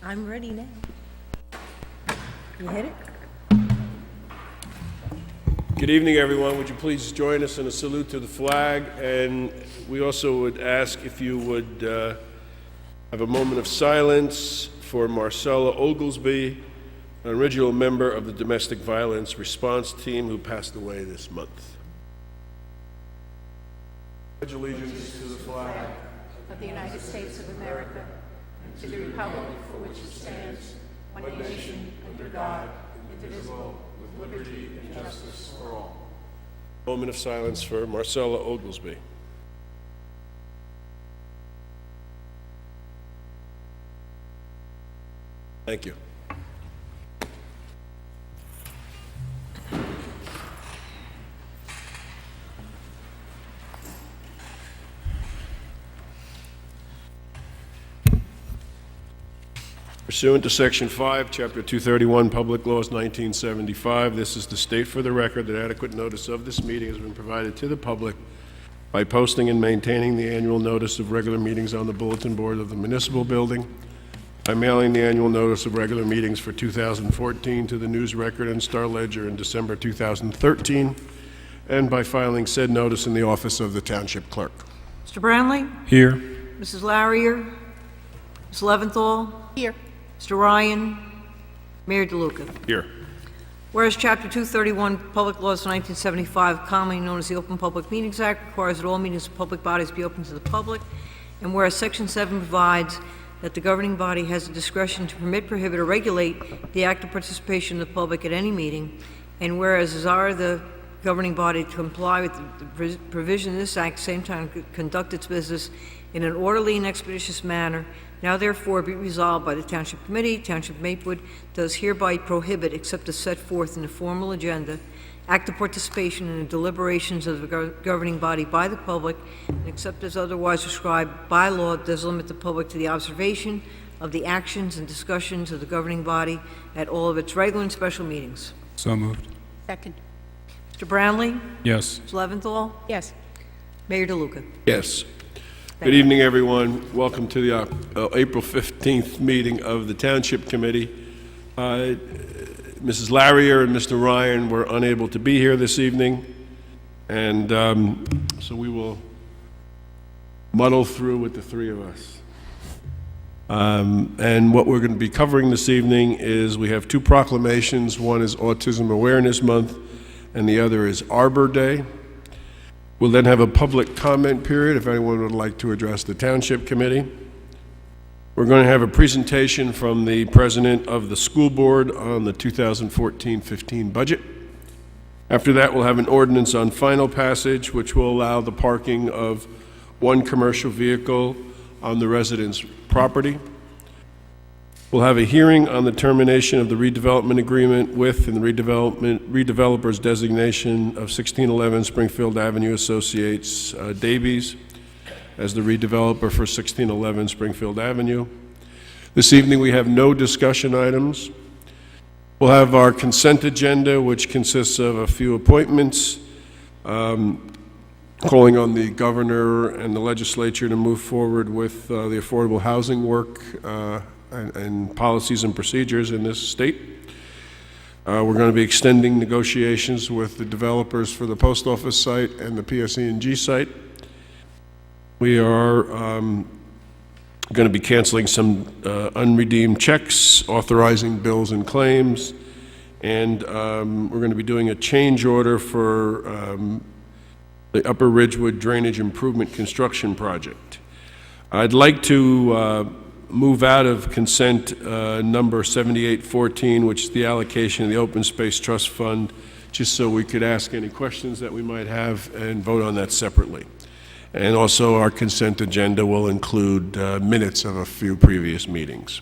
I'm ready now. You hit it? Good evening, everyone. Would you please join us in a salute to the flag? And we also would ask if you would have a moment of silence for Marcella Oglesby, an original member of the domestic violence response team who passed away this month. Pledge allegiance to the flag of the United States of America, and to the republic for which it stands, one nation, under God, indivisible, with liberty and justice for all. Moment of silence for Marcella Oglesby. Thank you. Pursuant to Section 5, Chapter 231, Public Laws 1975, this is to state for the record that adequate notice of this meeting has been provided to the public by posting and maintaining the annual notice of regular meetings on the bulletin board of the municipal building, by mailing the annual notice of regular meetings for 2014 to the News Record and Star Ledger in December 2013, and by filing said notice in the office of the Township Clerk. Mr. Brownlee? Here. Mrs. Larrier? Ms. Leventhal? Here. Mr. Ryan? Mayor DeLuca? Here. Whereas Chapter 231, Public Laws 1975, commonly known as the Open Public Meetings Act, requires that all meetings of public bodies be open to the public, and whereas Section 7 provides that the governing body has the discretion to permit, prohibit, or regulate the active participation of the public at any meeting, and whereas desire the governing body to comply with the provision of this act, same time conduct its business in an orderly and expeditious manner, now therefore be resolved by the Township Committee, Township Maplewood does hereby prohibit, except as set forth in the formal agenda, active participation in the deliberations of the governing body by the public, and except as otherwise prescribed by law, does limit the public to the observation of the actions and discussions of the governing body at all of its regular and special meetings. So moved. Second. Mr. Brownlee? Yes. Ms. Leventhal? Yes. Mayor DeLuca? Yes. Good evening, everyone. Welcome to the April 15th meeting of the Township Committee. Mrs. Larrier and Mr. Ryan were unable to be here this evening, and so we will muddle through with the three of us. And what we're going to be covering this evening is we have two proclamations. One is Autism Awareness Month, and the other is Arbor Day. We'll then have a public comment period if anyone would like to address the Township Committee. We're going to have a presentation from the President of the School Board on the 2014-15 budget. After that, we'll have an ordinance on final passage, which will allow the parking of one commercial vehicle on the resident's property. We'll have a hearing on the termination of the redevelopment agreement with and the redeveloper's designation of 1611 Springfield Avenue Associates Davies as the redeveloper for 1611 Springfield Avenue. This evening we have no discussion items. We'll have our consent agenda, which consists of a few appointments, calling on the governor and the legislature to move forward with the affordable housing work and policies and procedures in this state. We're going to be extending negotiations with the developers for the post office site and the PSE&G site. We are going to be canceling some unredeemed checks, authorizing bills and claims, and we're going to be doing a change order for the Upper Ridgewood Drainage Improvement Construction Project. I'd like to move out of consent number 7814, which is the allocation of the Open Space Trust Fund, just so we could ask any questions that we might have and vote on that separately. And also our consent agenda will include minutes of a few previous meetings.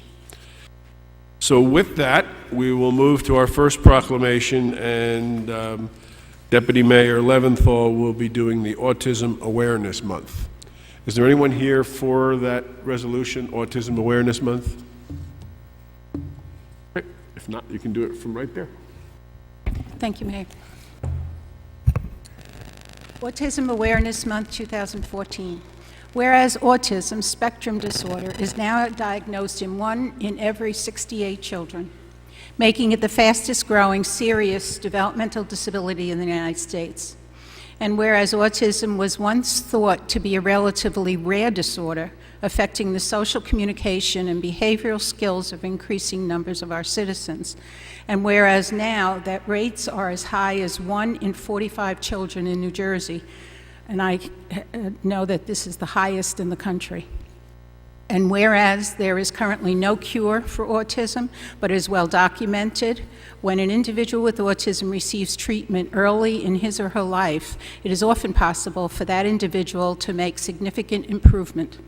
So with that, we will move to our first proclamation, and Deputy Mayor Leventhal will be doing the Autism Awareness Month. Is there anyone here for that resolution, Autism Awareness Month? Okay. If not, you can do it from right there. Thank you, Mayor. Autism Awareness Month 2014. Whereas autism spectrum disorder is now diagnosed in 1 in every 68 children, making it the fastest growing serious developmental disability in the United States. And whereas autism was once thought to be a relatively rare disorder, affecting the social communication and behavioral skills of increasing numbers of our citizens. And whereas now that rates are as high as 1 in 45 children in New Jersey, and I know that this is the highest in the country. And whereas there is currently no cure for autism, but is well documented, when an individual with autism receives treatment early in his or her life, it is often possible for that individual to make significant improvement.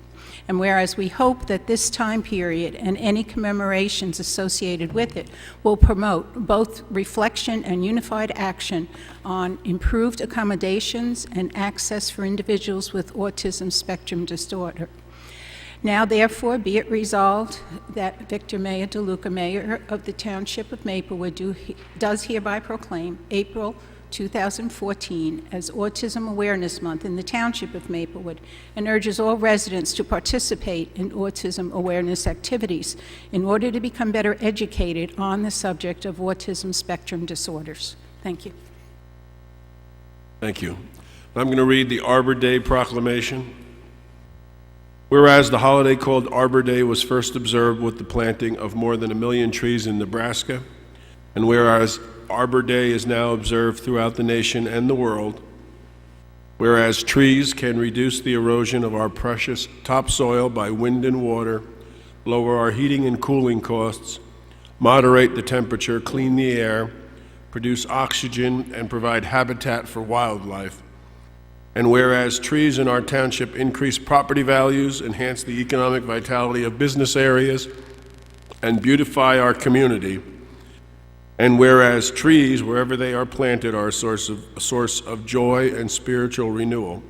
And whereas we hope that this time period and any commemorations associated with it will promote both reflection and unified action on improved accommodations and access for individuals with autism spectrum disorder. Now, therefore, be it resolved that Victor Mayor DeLuca, Mayor of the Township of Maplewood, does hereby proclaim April 2014 as Autism Awareness Month in the Township of Maplewood and urges all residents to participate in autism awareness activities in order to become better educated on the subject of autism spectrum disorders. Thank you. Thank you. I'm going to read the Arbor Day proclamation. Whereas the holiday called Arbor Day was first observed with the planting of more than 1 million trees in Nebraska, and whereas Arbor Day is now observed throughout the nation and the world, whereas trees can reduce the erosion of our precious topsoil by wind and water, lower our heating and cooling costs, moderate the temperature, clean the air, produce oxygen, and provide habitat for wildlife, and whereas trees in our township increase property values, enhance the economic vitality of business areas, and beautify our community, and whereas trees, wherever they are planted, are a source of joy and spiritual renewal.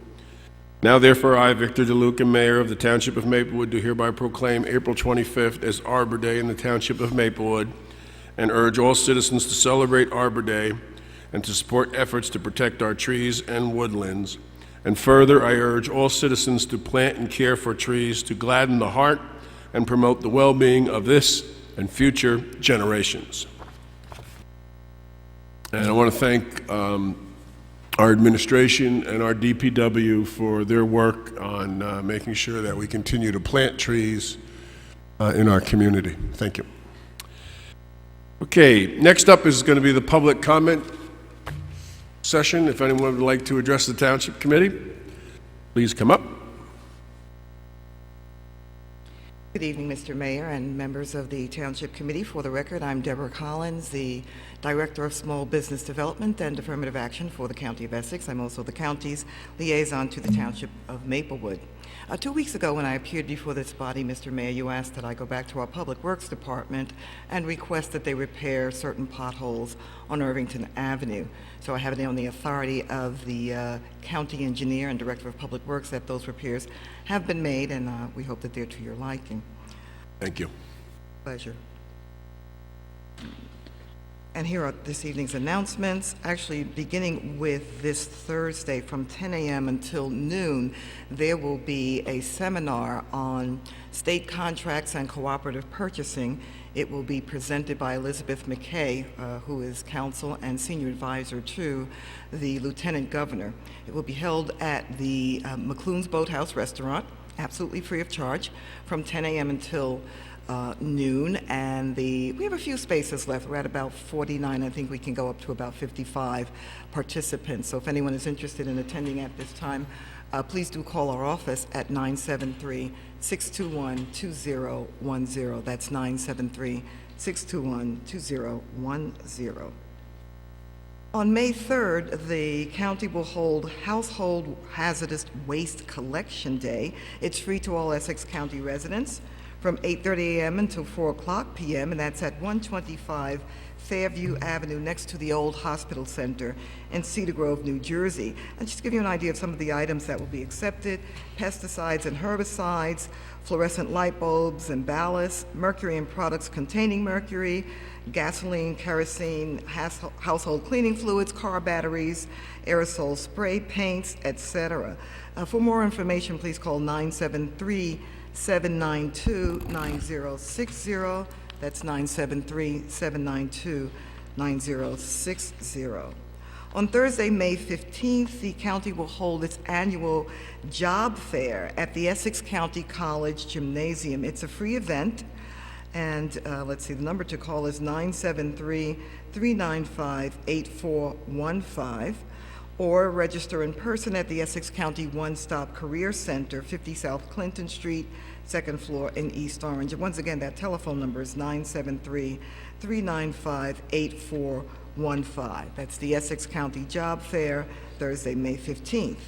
Now, therefore, I, Victor DeLuca, Mayor of the Township of Maplewood, do hereby proclaim April 25th as Arbor Day in the Township of Maplewood, and urge all citizens to celebrate Arbor Day and to support efforts to protect our trees and woodlands. And further, I urge all citizens to plant and care for trees to gladden the heart and promote the well-being of this and future generations. And I want to thank our administration and our DPW for their work on making sure that we continue to plant trees in our community. Thank you. Okay, next up is going to be the public comment session. If anyone would like to address the Township Committee, please come up. Good evening, Mr. Mayor and members of the Township Committee. For the record, I'm Deborah Collins, the Director of Small Business Development and Affirmative Action for the County of Essex. I'm also the county's liaison to the Township of Maplewood. 2 weeks ago, when I appeared before this body, Mr. Mayor, you asked that I go back to our Public Works Department and request that they repair certain potholes on Irvington Avenue. So I have it on the authority of the county engineer and director of Public Works that those repairs have been made, and we hope that they're to your liking. Thank you. Pleasure. And here are this evening's announcements. Actually, beginning with this Thursday from 10 a.m. until noon, there will be a seminar on state contracts and cooperative purchasing. It will be presented by Elizabeth McKay, who is counsel and senior advisor to the Lieutenant Governor. It will be held at the McClune's Boathouse Restaurant, absolutely free of charge, from 10 a.m. until noon, and we have a few spaces left. We're at about 49. I think we can go up to about 55 participants. So if anyone is interested in attending at this time, please do call our office at 973-621-2010. That's 973-621-2010. On May 3rd, the county will hold Household Hazardous Waste Collection Day. It's free to all Essex County residents from 8:30 a.m. until 4 o'clock p.m., and that's at 125 Fairview Avenue, next to the old hospital center in Cedar Grove, New Jersey. And just to give you an idea of some of the items that will be accepted: pesticides and herbicides, fluorescent light bulbs and ballasts, mercury and products containing mercury, gasoline, kerosene, household cleaning fluids, car batteries, aerosol spray, paints, etc. For more information, please call 973-792-9060. That's 973-792-9060. On Thursday, May 15th, the county will hold its annual job fair at the Essex County College Gymnasium. It's a free event, and let's see, the number to call is 973-395-8415, or register in person at the Essex County One-Stop Career Center, 50 South Clinton Street, second floor in East Orange. And once again, that telephone number is 973-395-8415. That's the Essex County Job Fair, Thursday, May 15th.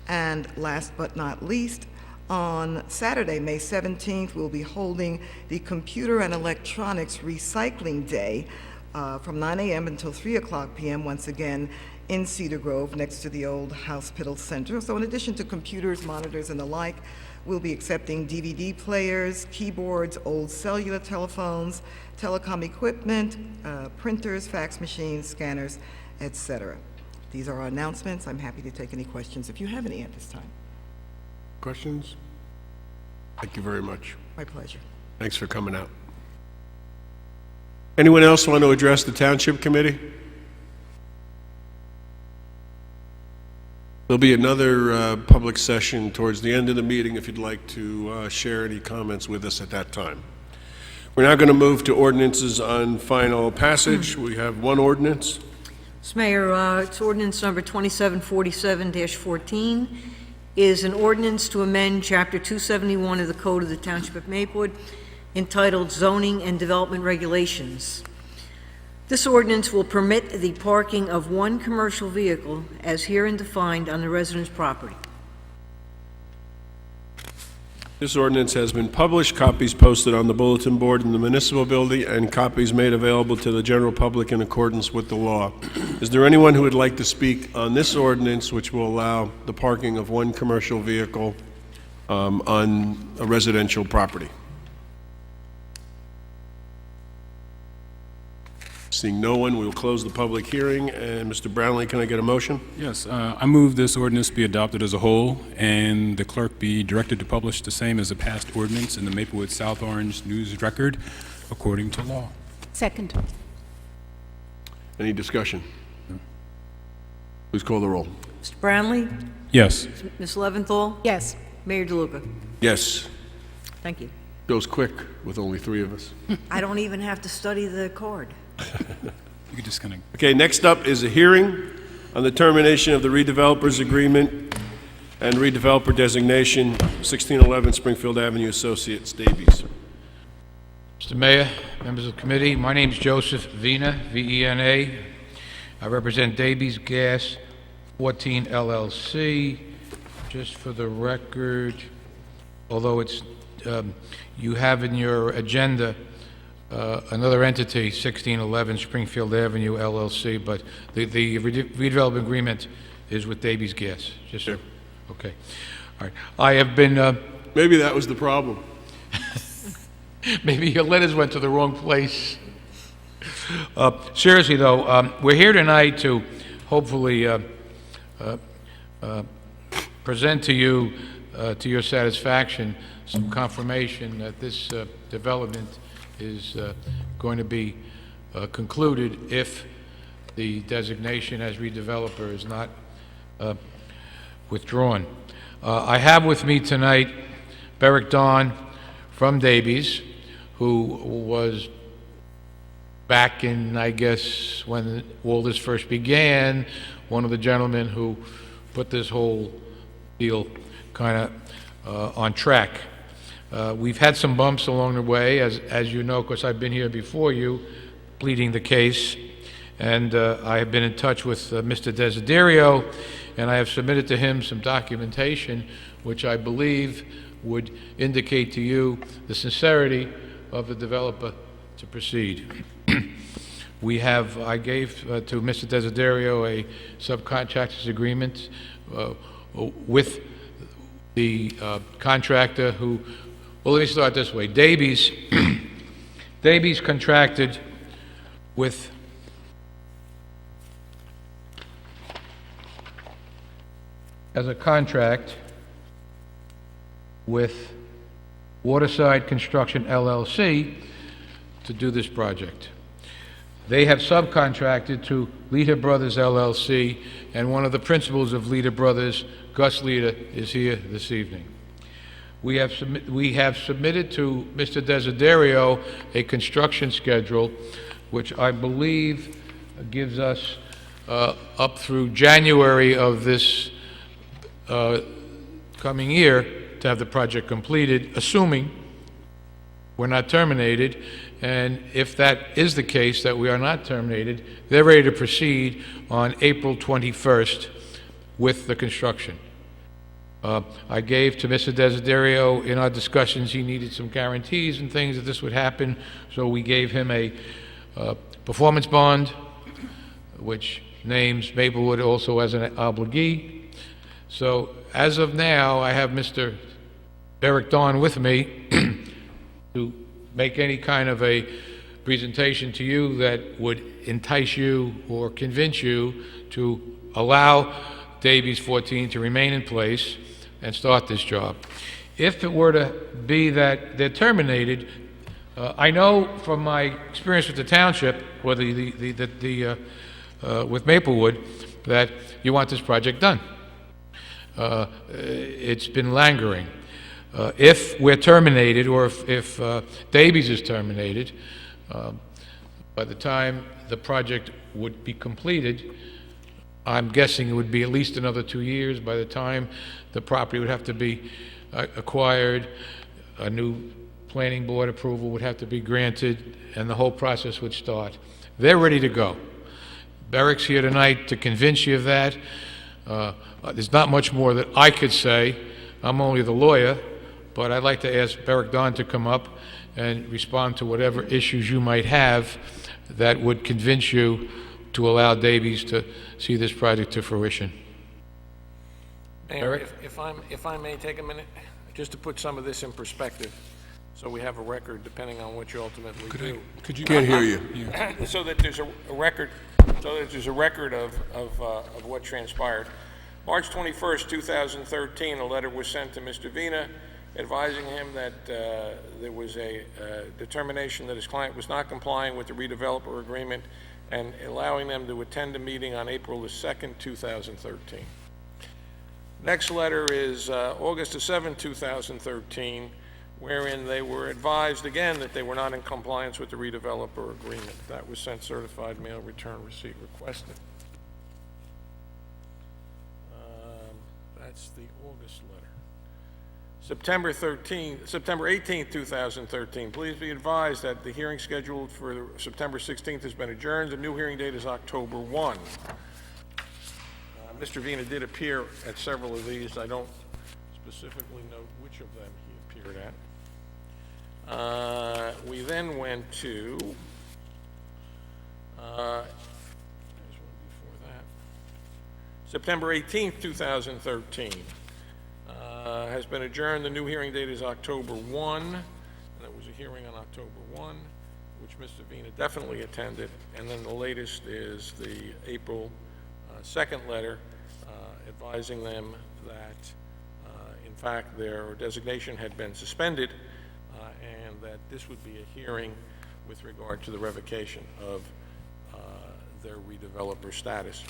And last but not least, on Saturday, May 17th, we'll be holding the Computer and Electronics Recycling Day from 9 a.m. until 3 o'clock p.m., once again, in Cedar Grove, next to the old hospital center. So in addition to computers, monitors, and the like, we'll be accepting DVD players, keyboards, old cellular telephones, telecom equipment, printers, fax machines, scanners, etc. These are our announcements. I'm happy to take any questions if you have any at this time. Questions? Thank you very much. My pleasure. Thanks for coming out. Anyone else want to address the Township Committee? There'll be another public session towards the end of the meeting if you'd like to share any comments with us at that time. We're now going to move to ordinances on final passage. We have one ordinance. Mr. Mayor, it's ordinance number 2747-14, is an ordinance to amend Chapter 271 of the Code of the Township of Maplewood entitled Zoning and Development Regulations. This ordinance will permit the parking of one commercial vehicle as herein defined on the resident's property. This ordinance has been published, copies posted on the bulletin board in the municipal building, and copies made available to the general public in accordance with the law. Is there anyone who would like to speak on this ordinance, which will allow the parking of one commercial vehicle on a residential property? Seeing no one, we will close the public hearing. And Mr. Brownlee, can I get a motion? Yes, I move this ordinance be adopted as a whole, and the clerk be directed to publish the same as a passed ordinance in the Maplewood South Orange News Record according to law. Second. Any discussion? Please call the roll. Mr. Brownlee? Yes. Ms. Leventhal? Yes. Mayor DeLuca? Yes. Thank you. Goes quick with only three of us. I don't even have to study the card. You could just kind of... Okay, next up is a hearing on the termination of the redevelopers agreement and redeveloper designation, 1611 Springfield Avenue, Associates, Davies. Mr. Mayor, members of the committee, my name is Joseph Vena, V-E-N-A. I represent Davies Gas 14 LLC. Just for the record, although it's you have in your agenda another entity, 1611 Springfield Avenue LLC, but the redevelopment agreement is with Davies Gas. Just so, okay. All right. I have been. Maybe that was the problem. Maybe your letters went to the wrong place. Seriously, though, we're here tonight to hopefully present to you, to your satisfaction, some confirmation that this development is going to be concluded if the designation as redeveloper is not withdrawn. I have with me tonight Beric Don from Davies, who was back in, I guess, when all this first began, one of the gentlemen who put this whole deal kind of on track. We've had some bumps along the way, as you know, because I've been here before you, pleading the case, and I have been in touch with Mr. Desiderio, and I have submitted to him some documentation which I believe would indicate to you the sincerity of the developer to proceed. I gave to Mr. Desiderio a subcontractor's agreement with the contractor who, well, let me start this way. Davies contracted with as a contract with Waterside Construction LLC to do this project. They have subcontracted to Leder Brothers LLC, and one of the principals of Leder Brothers, Gus Leder, is here this evening. We have submitted to Mr. Desiderio a construction schedule, which I believe gives us up through January of this coming year to have the project completed, assuming we're not terminated. And if that is the case, that we are not terminated, they're ready to proceed on April 21st with the construction. I gave to Mr. Desiderio in our discussions, he needed some guarantees and things that this would happen, so we gave him a performance bond, which names Maplewood also as an obligee. So as of now, I have Mr. Eric Dawn with me to make any kind of a presentation to you that would entice you or convince you to allow Davies 14 to remain in place and start this job. If it were to be that they're terminated, I know from my experience with the Township, or with Maplewood, that you want this project done. It's been lingering. If we're terminated, or if Davies is terminated, by the time the project would be completed, I'm guessing it would be at least another 2 years. By the time the property would have to be acquired, a new planning board approval would have to be granted, and the whole process would start. They're ready to go. Beric's here tonight to convince you of that. There's not much more that I could say. I'm only the lawyer, but I'd like to ask Beric Don to come up and respond to whatever issues you might have that would convince you to allow Davies to see this project to fruition. Mayor, if I may take a minute, just to put some of this in perspective, so we have a record, depending on what you ultimately do. Could you can't hear you? So that there's a record, of what transpired. March 21st, 2013, a letter was sent to Mr. Vina advising him that there was a determination that his client was not complying with the redeveloper agreement and allowing them to attend a meeting on April the 2nd, 2013. Next letter is August the 7th, 2013, wherein they were advised again that they were not in compliance with the redeveloper agreement. That was sent certified mail return receipt requested. That's the August letter. September 18th, 2013. Please be advised that the hearing scheduled for September 16th has been adjourned. The new hearing date is October 1. Mr. Vina did appear at several of these. I don't specifically note which of them he appeared at. We then went to, there's one before that, September 18th, 2013. Has been adjourned. The new hearing date is October 1. And there was a hearing on October 1, which Mr. Vina definitely attended. And then the latest is the April 2nd letter advising them that, in fact, their designation had been suspended and that this would be a hearing with regard to the revocation of their redeveloper status.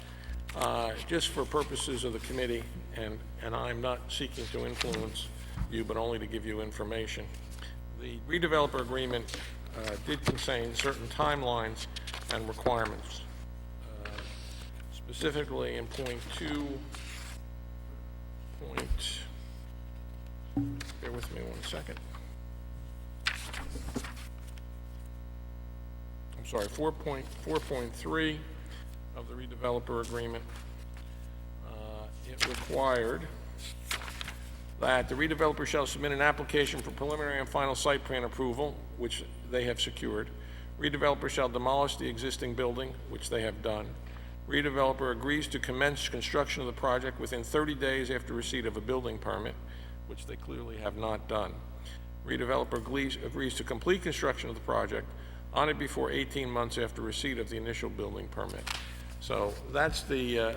Just for purposes of the committee, and I'm not seeking to influence you, but only to give you information, the redeveloper agreement did contain certain timelines and requirements. Specifically in point 2, bear with me 1 second. I'm sorry, 4.3 of the redeveloper agreement it required that the redeveloper shall submit an application for preliminary and final site plan approval, which they have secured. Redeveloper shall demolish the existing building, which they have done. Redeveloper agrees to commence construction of the project within 30 days after receipt of a building permit, which they clearly have not done. Redeveloper agrees to complete construction of the project on it before 18 months after receipt of the initial building permit. So that's the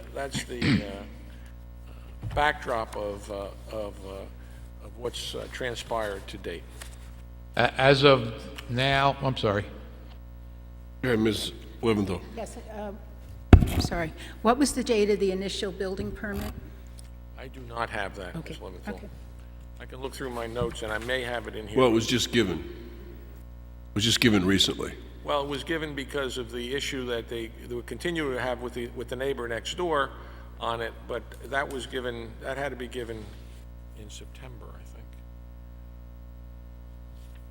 backdrop of what's transpired to date. As of now, I'm sorry. Okay, Ms. Leventhal. Yes, I'm sorry. What was the date of the initial building permit? I do not have that, Ms. Okay, Leventhal. okay. I can look through my notes, and I may have it in here. Well, it was just given. It was just given recently. Well, it was given because of the issue that they would continue to have with the neighbor next door on it, but that was given, that had to be given in September, I think.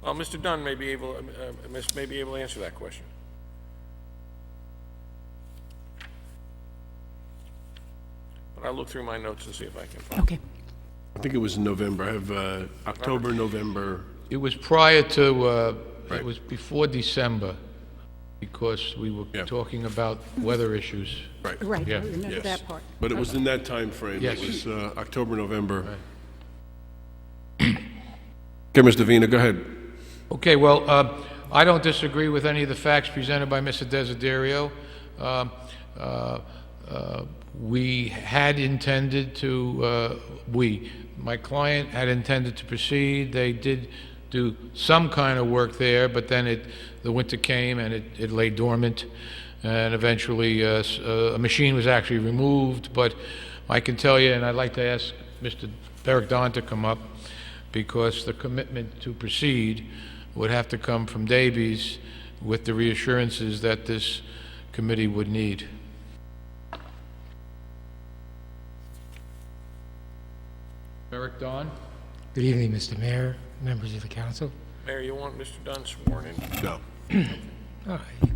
Well, Mr. Dunn may be able to answer that question. But I'll look through my notes and see if I can find it. Okay. I think it was in November. I have October, November. It was prior to, Right. it was before December, because we were Yeah. talking about weather issues. Right. Right, I Yeah. remember Yes. that part. But it was in that time frame. Yes. It was October, November. Okay, Mr. Vina, go ahead. Okay, well, I don't disagree with any of the facts presented by Mr. Desiderio. We had intended to, my client had intended to proceed. They did do some kind of work there, but then the winter came and it lay dormant. And eventually, a machine was actually removed. But I can tell you, and I'd like to ask Mr. Derek Don to come up, because the commitment to proceed would have to come from Davies with the reassurances that this committee would need. Derek Don? Good evening, Mr. Mayor, members of the council. Mayor, you want Mr. Dunn sworn in? No.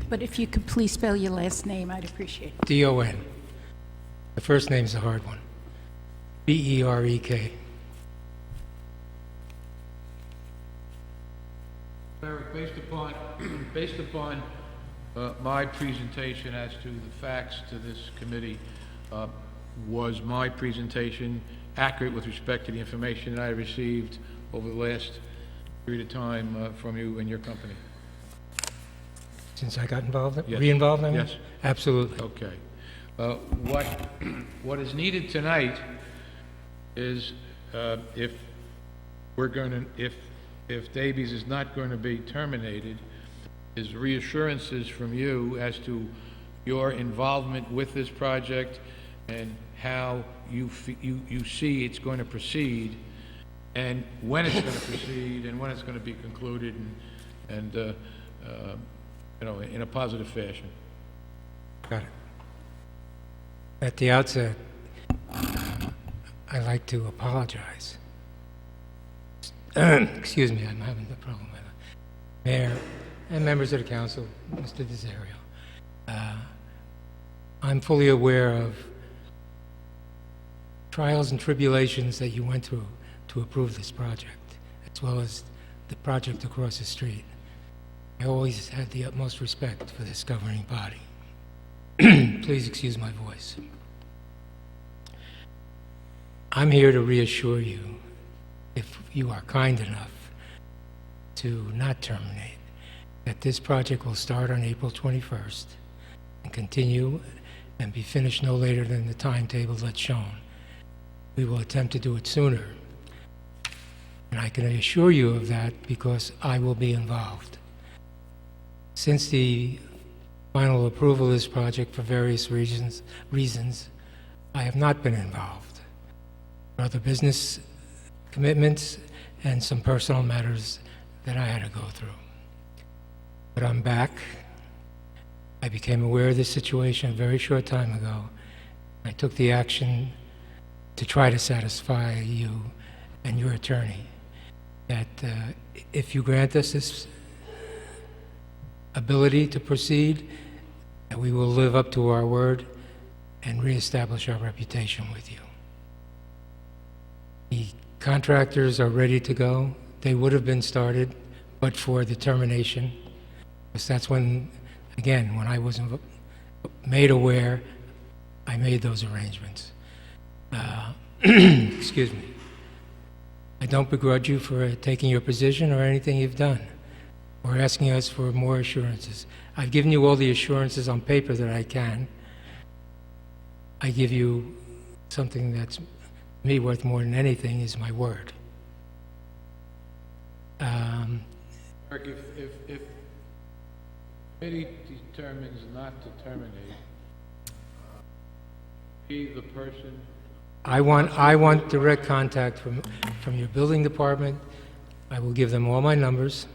But if you could please spell your last name, I'd appreciate it. D-O-N. The first name's a hard one. B-E-R-E-K. Derek, based upon my presentation as to the facts to this committee, was my presentation accurate with respect to the information that I received over the last period of time from you and your company? Since I got involved, Yes. re-involved, I mean? Yes. Absolutely. Okay. What is needed tonight is, if Davies is not going to be terminated, is reassurances from you as to your involvement with this project and how you see it's going to proceed, and when it's going to proceed, and when it's going to be concluded, and in a positive fashion. Got it. At the outset, I'd like to apologize. Excuse me, I'm having a problem with it. Mayor and members of the council, Mr. Desiderio. I'm fully aware of trials and tribulations that you went through to approve this project, as well as the project across the street. I always had the utmost respect for this governing body. Please excuse my voice. I'm here to reassure you, if you are kind enough to not terminate, that this project will start on April 21st and continue and be finished no later than the timetable that's shown. We will attempt to do it sooner. And I can assure you of that because I will be involved. Since the final approval of this project for various reasons, I have not been involved. There are other business commitments and some personal matters that I had to go through. But I'm back. I became aware of this situation a very short time ago. I took the action to try to satisfy you and your attorney that if you grant us this ability to proceed, that we will live up to our word and reestablish our reputation with you. Contractors are ready to go. They would have been started, but for the termination. Because that's when, again, when I was made aware, I made those arrangements. Excuse me. I don't begrudge you for taking your position or anything you've done, or asking us for more assurances. I've given you all the assurances on paper that I can. I give you something that's me worth more than anything is my word. Eric, if committee determines not to terminate, be the person. I want direct contact from your building department. I will give them all my numbers,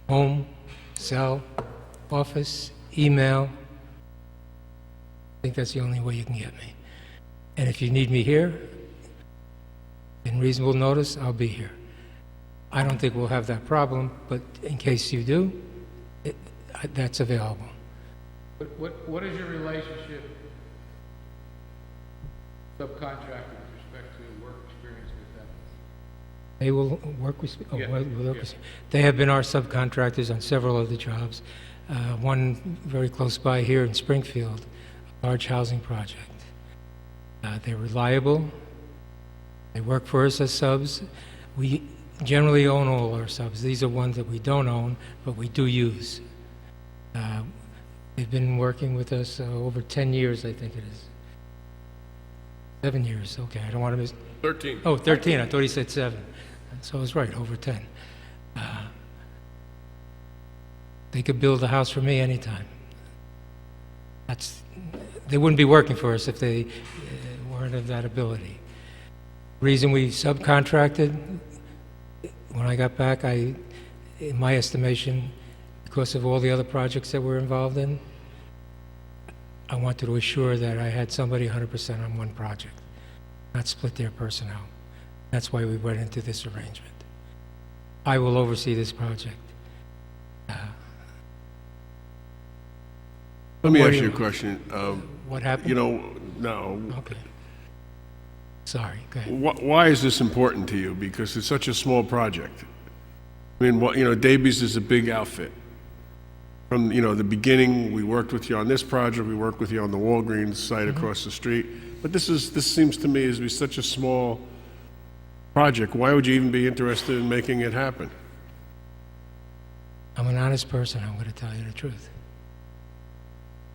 home, cell, office, email. I think that's the only way you can get me. And if you need me here, in reasonable notice, I'll be here. I don't think we'll have that problem, but in case you do, that's available. What is your relationship, subcontractor, with respect to work experience with them? They will work with, Yeah. They have been our subcontractors on several of the jobs. One very close by here in Springfield, a large housing project. They're reliable. They work for us as subs. We generally own all our subs. These are ones that we don't own, but we do use. They've been working with us over 10 years, I think it is. 7 years, okay, I don't want to miss... 13. Oh, 13, I thought he said 7. So I was right, over 10. They could build a house for me anytime. They wouldn't be working for us if they weren't of that ability. Reason we subcontracted, when I got back, in my estimation, because of all the other projects that we're involved in, I wanted to assure that I had somebody 100% on one project, not split their personnel. That's why we went into this arrangement. I will oversee this project. Let me What ask do you you- a question. What happened? You know, no. Okay. Sorry, go ahead. Why is this important to you? Because it's such a small project. I mean, Davies is a big outfit. From, the beginning, we worked with you on this project, we worked with you on the Walgreens site across the street. But this seems to me to be such a small project. Why would you even be interested in making it happen? I'm an honest person, I'm going to tell you the truth.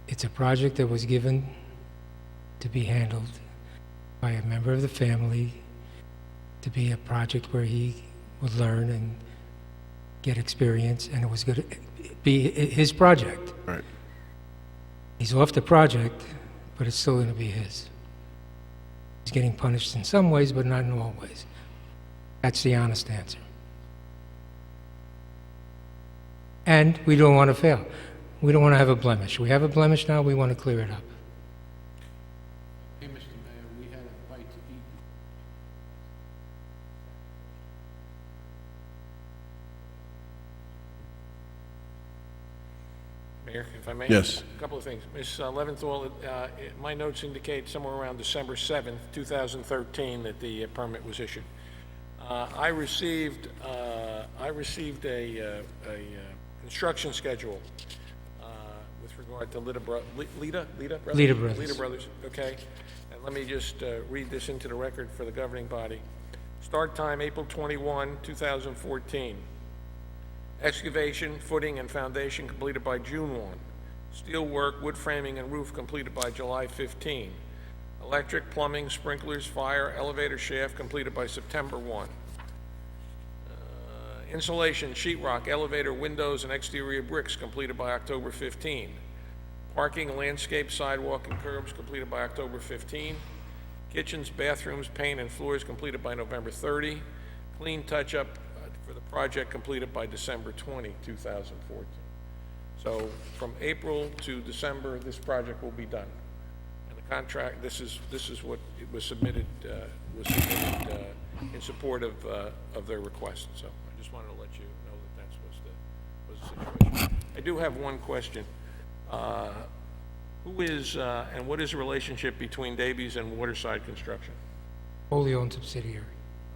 It's a project that was given to be handled by a member of the family, to be a project where he would learn and get experience, and it was going to be his project. Right. He's off the project, but it's still going to be his. He's getting punished in some ways, but not in all ways. That's the honest answer. And we don't want to fail. We don't want to have a blemish. We have a blemish now, we want to clear it up. Hey, Mr. Mayor, we had a bite to eat. Mayor, if I may? Yes. A couple of things. Ms. Leventhal, my notes indicate somewhere around December 7th, 2013, that the permit was issued. I received a construction schedule with regard to Lita Brothers? Lita Brothers. Lita Brothers, okay. And let me just read this into the record for the governing body. Start time, April 21, 2014. Excavation, footing, and foundation completed by June 1. Steel work, wood framing, and roof completed by July 15. Electric, plumbing, sprinklers, fire, elevator shaft completed by September 1. Insulation, sheetrock, elevator, windows, and exterior bricks completed by October 15. Parking, landscape, sidewalk, and curbs completed by October 15. Kitchens, bathrooms, paint, and floors completed by November 30. Clean touch-up for the project completed by December 20, 2014. So from April to December, this project will be done. And the contract, this is what it was submitted in support of their request. So I just wanted to let you know that was the situation. I do have one question. Who is and what is the relationship between Davies and Waterside Construction? wholly owned subsidiary.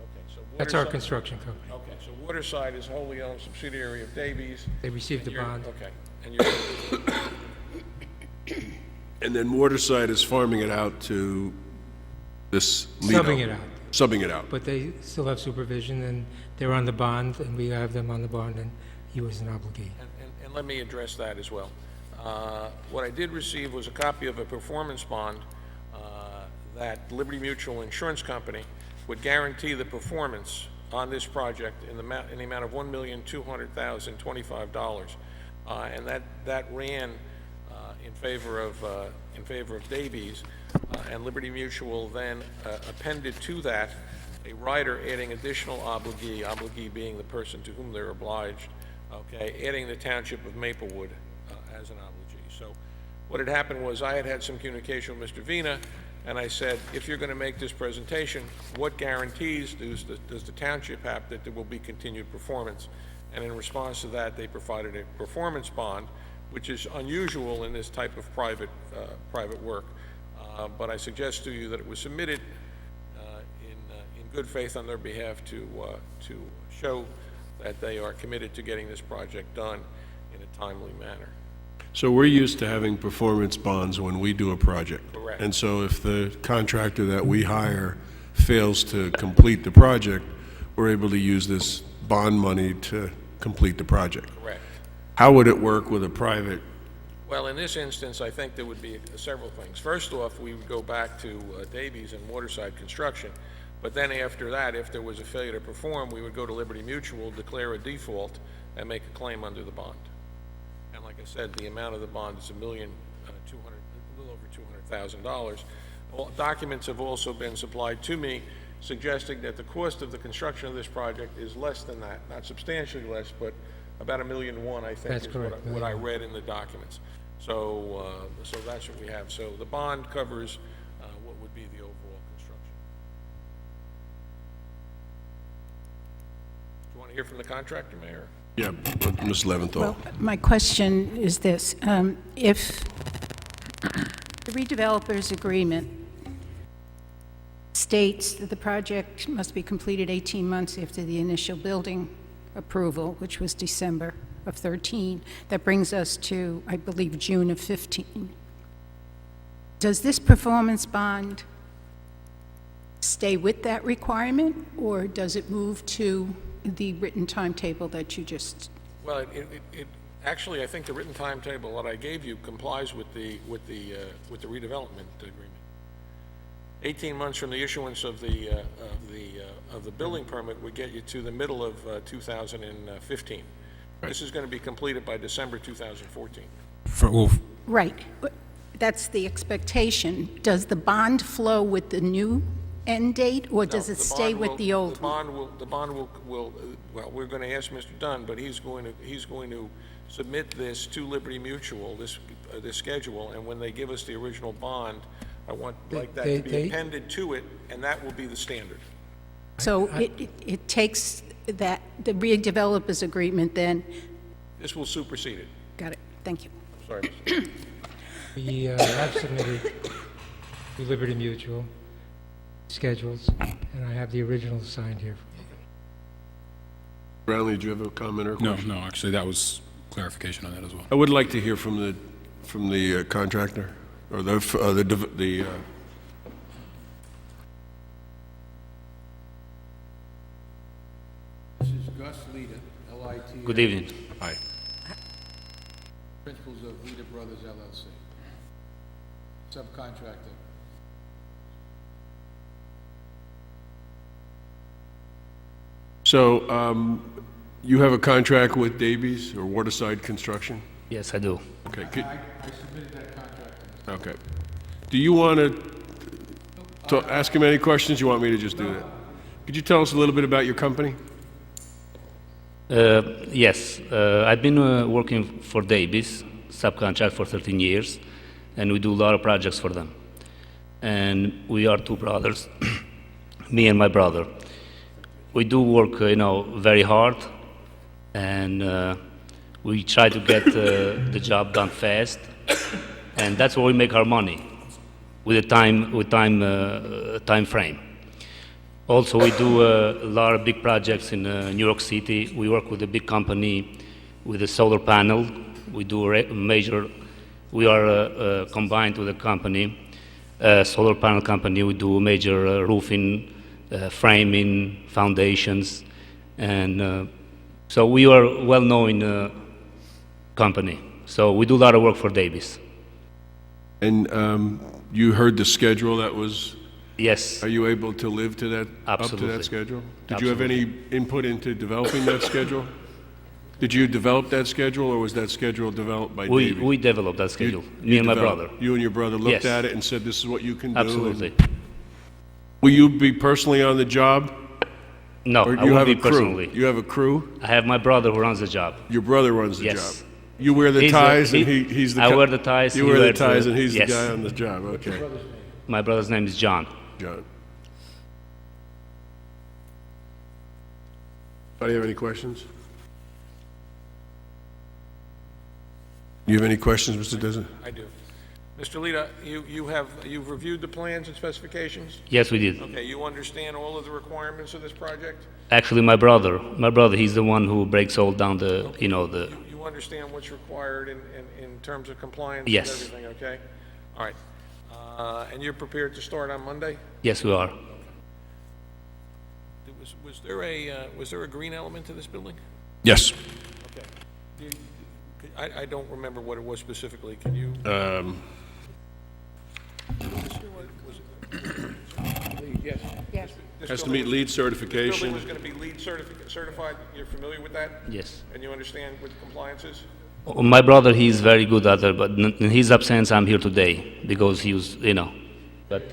Okay, so That's our Waterside- construction company. Okay, so Waterside is wholly owned subsidiary of Davies. They received the You're- bond. Okay, and you're, And then Waterside is farming it out to this Lido. Subbing it out. Subbing it out. But they still have supervision, and they're on the bond, and we have them on the bond, and he was an obligee. and let me address that as well. What I did receive was a copy of a performance bond that Liberty Mutual Insurance Company would guarantee the performance on this project in the amount of $1,200,025. And that ran in favor of Davies, and Liberty Mutual then appended to that a rider adding additional obligee being the person to whom they're obliged, okay, adding the Township of Maplewood as an obligee. So what had happened was I had some communication with Mr. Vina, and I said, if you're going to make this presentation, what guarantees does the Township have that there will be continued performance? And in response to that, they provided a performance bond, which is unusual in this type of private work. But I suggest to you that it was submitted in good faith on their behalf to show that they are committed to getting this project done in a timely manner. So we're used to having performance bonds when we do a project. Correct. And so if the contractor that we hire fails to complete the project, we're able to use this bond money to complete the project. Correct. How would it work with a private? Well, in this instance, I think there would be several things. First off, we would go back to Davies and Waterside Construction, but then after that, if there was a failure to perform, we would go to Liberty Mutual, declare a default, and make a claim under the bond. And like I said, the amount of the bond is a little over $200,000. Documents have also been supplied to me suggesting that the cost of the construction of this project is less than that, not substantially less, but about $1.1 million, I think, That's is correct, what I read in the documents. So, so that's what we have. So the bond covers what would be the overall construction. Do you want to hear from the contractor, Mayor? Yeah, Ms. Leventhal. Well, my question is this. If the redeveloper's agreement states that the project must be completed 18 months after the initial building approval, which was December of 13, that brings us to, I believe, June of 15. Does this performance bond stay with that requirement, or does it move to the written timetable that you just... Well, it actually, I think the written timetable that I gave you complies with the redevelopment agreement. 18 months from the issuance of the building permit would get you to the middle of 2015. This is going to be completed by December 2014. Right. That's the expectation. Does the bond flow with the new end date, or does No, it the stay bond with will- the old The one? bond will, well, we're going to ask Mr. Dunn, but he's going to submit this to Liberty Mutual, this schedule, and when they give us the original bond, I want like that to be They- appended to it, and that will be the standard. So it takes that, the redeveloper's agreement then, This will supersede it. got it, thank you. Sorry, Mr. We have submitted to Liberty Mutual schedules, and I have the originals signed here. Brownlee, do you have a comment or a question? No, actually, that was clarification on that as well. I would like to hear from the contractor, or the This is Gus Lita, L-I-T. Good evening. Hi. Principals of Lita Brothers LLC. Subcontractor. So, you have a contract with Davies or Waterside Construction? Yes, I do. Okay, I submitted that contract. okay. Do you want to ask him any questions? You want me to just do that? Could you tell us a little bit about your company? Yes, I've been working for Davies, subcontract for 13 years, and we do a lot of projects for them. And we are two brothers, me and my brother. We do work, very hard, and we try to get the job done fast, and that's where we make our money, with time frame. Also, we do a lot of big projects in New York City. We work with a big company with a solar panel. We do we are combined with a company, solar panel company. We do major roofing, framing, foundations, and so we are a well-known company. So we do a lot of work for Davis. And you heard the schedule that was, Yes, are you able to live to that, up to Absolutely. that schedule? Did you have any input into developing that schedule? Did you develop that schedule, or was that schedule developed by David? we developed that schedule, You me and my developed- brother. You and your brother looked Yes. at it and said, this is what you can do? and- Absolutely. Will you be personally on the job? No, Or I you won't have be a crew? personally. You have a crew? I have my brother who runs the job. Your brother runs the Yes. job? You wear the He's the- ties and he- he's the... I wear the ties, You he wear the wears the- ties and he's the yes. guy on the job, okay. My brother's name is John. John. Do you have any questions? You have any questions, Mr. Dizza? I do. Mr. Lita, you've reviewed the plans and specifications? Yes, we did. Okay, you understand all of the requirements of this project? Actually, my brother, he's the one who breaks all down the, You understand what's required in terms of compliance Yes. with everything, okay? All right. And you're prepared to start on Monday? yes, we are. Was there a green element to this building? Yes. Okay. I don't remember what it was specifically. Can you? Yes. Yes. Has to meet LEED This certification. building was going to be LEED certified. You're familiar with that? Yes. And you understand what compliance is? My brother, he's very good at it, but in his absence, I'm here today because he was, but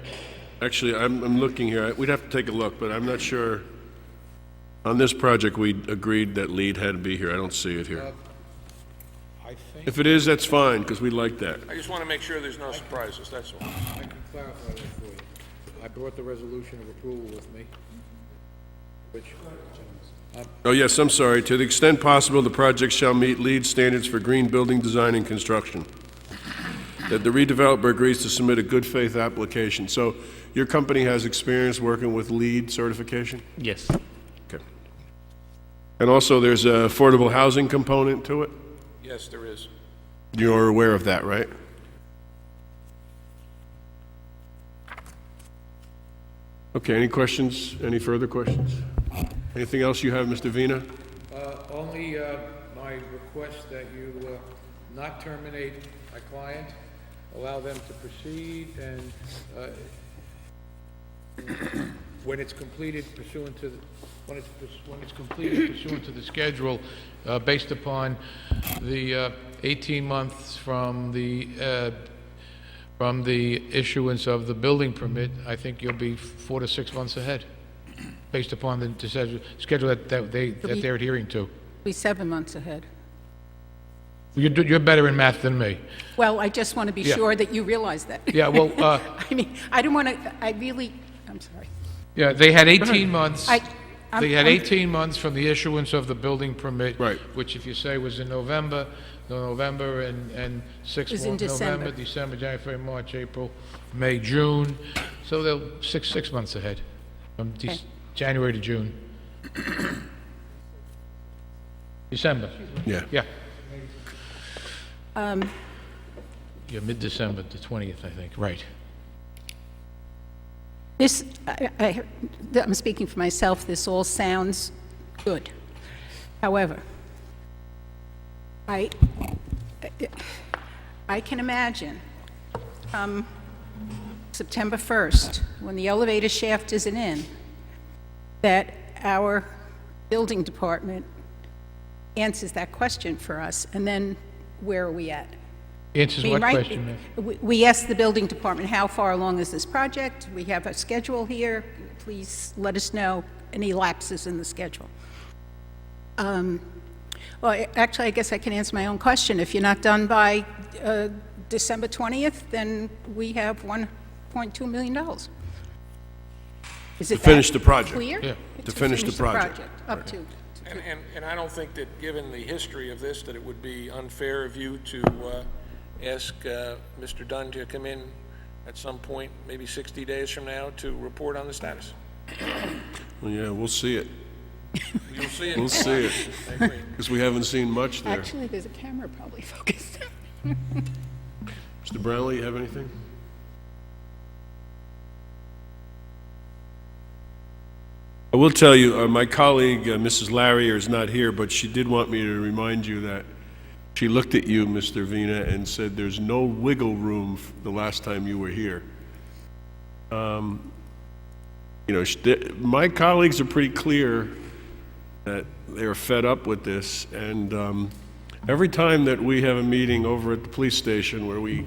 Actually, I'm looking here. We'd have to take a look, but I'm not sure. On this project, we agreed that LEED had to be here. I don't see it here. I think. If it is, that's fine, because we like that. I just want to make sure there's no surprises, that's all. I can clarify that for you. I brought the resolution of approval with me, which, Oh, yes, I'm sorry. To the extent possible, the project shall meet LEED standards for green building design and construction. That the redeveloper agrees to submit a good faith application. So your company has experience working with LEED certification? yes, Okay. And also, there's a affordable housing component to it? Yes, there is. You're aware of that, right? Okay, any questions? Any further questions? Anything else you have, Mr. Vina? only my request that you not terminate my client, allow them to proceed, and when it's completed pursuant to, when it's completed pursuant to the schedule, based upon the 18 months from the issuance of the building permit, I think you'll be 4 to 6 months ahead, based upon the schedule that they're adhering to. Be 7 months ahead. You're better in math than me. Well, I just want to be Yeah. sure that you realize that. Yeah, well, I mean, I don't want to, I'm sorry. yeah, they had 18 months. I'm- They had I'm- 18 months from the issuance of the building permit. Right. Which, if you say was in November and 6 Was in months, November, December. December, January, February, March, April, May, June. So they'll six months ahead, from Okay. January to June. December, Yeah. yeah. Yeah, mid-December, the 20th, I think, right. This, I'm speaking for myself, this all sounds good. However, I can imagine September 1st, when the elevator shaft isn't in, that our building department answers that question for us, and then where are we at? Answers I mean, what right, question, ma'am? we asked the building department, how far along is this project? We have a schedule here. Please let us know any lapses in the schedule. Well, actually, I guess I can answer my own question. If you're not done by December 20th, then we have $1.2 million. Is it To finish that the project. clear? Yeah. To finish the project. Up to. And I don't think that, given the history of this, that it would be unfair of you to ask Mr. Dunn to come in at some point, maybe 60 days from now, to report on the status. Well, yeah, we'll see it. You'll see it. We'll see it, I agree. because we haven't seen much there. Actually, there's a camera probably focused. Mr. Brownlee, you have anything? I will tell you, my colleague, Mrs. Larrier, is not here, but she did want me to remind you that she looked at you, Mr. Vina, and said there's no wiggle room the last time you were here. You know, my colleagues are pretty clear that they are fed up with this, and every time that we have a meeting over at the police station where we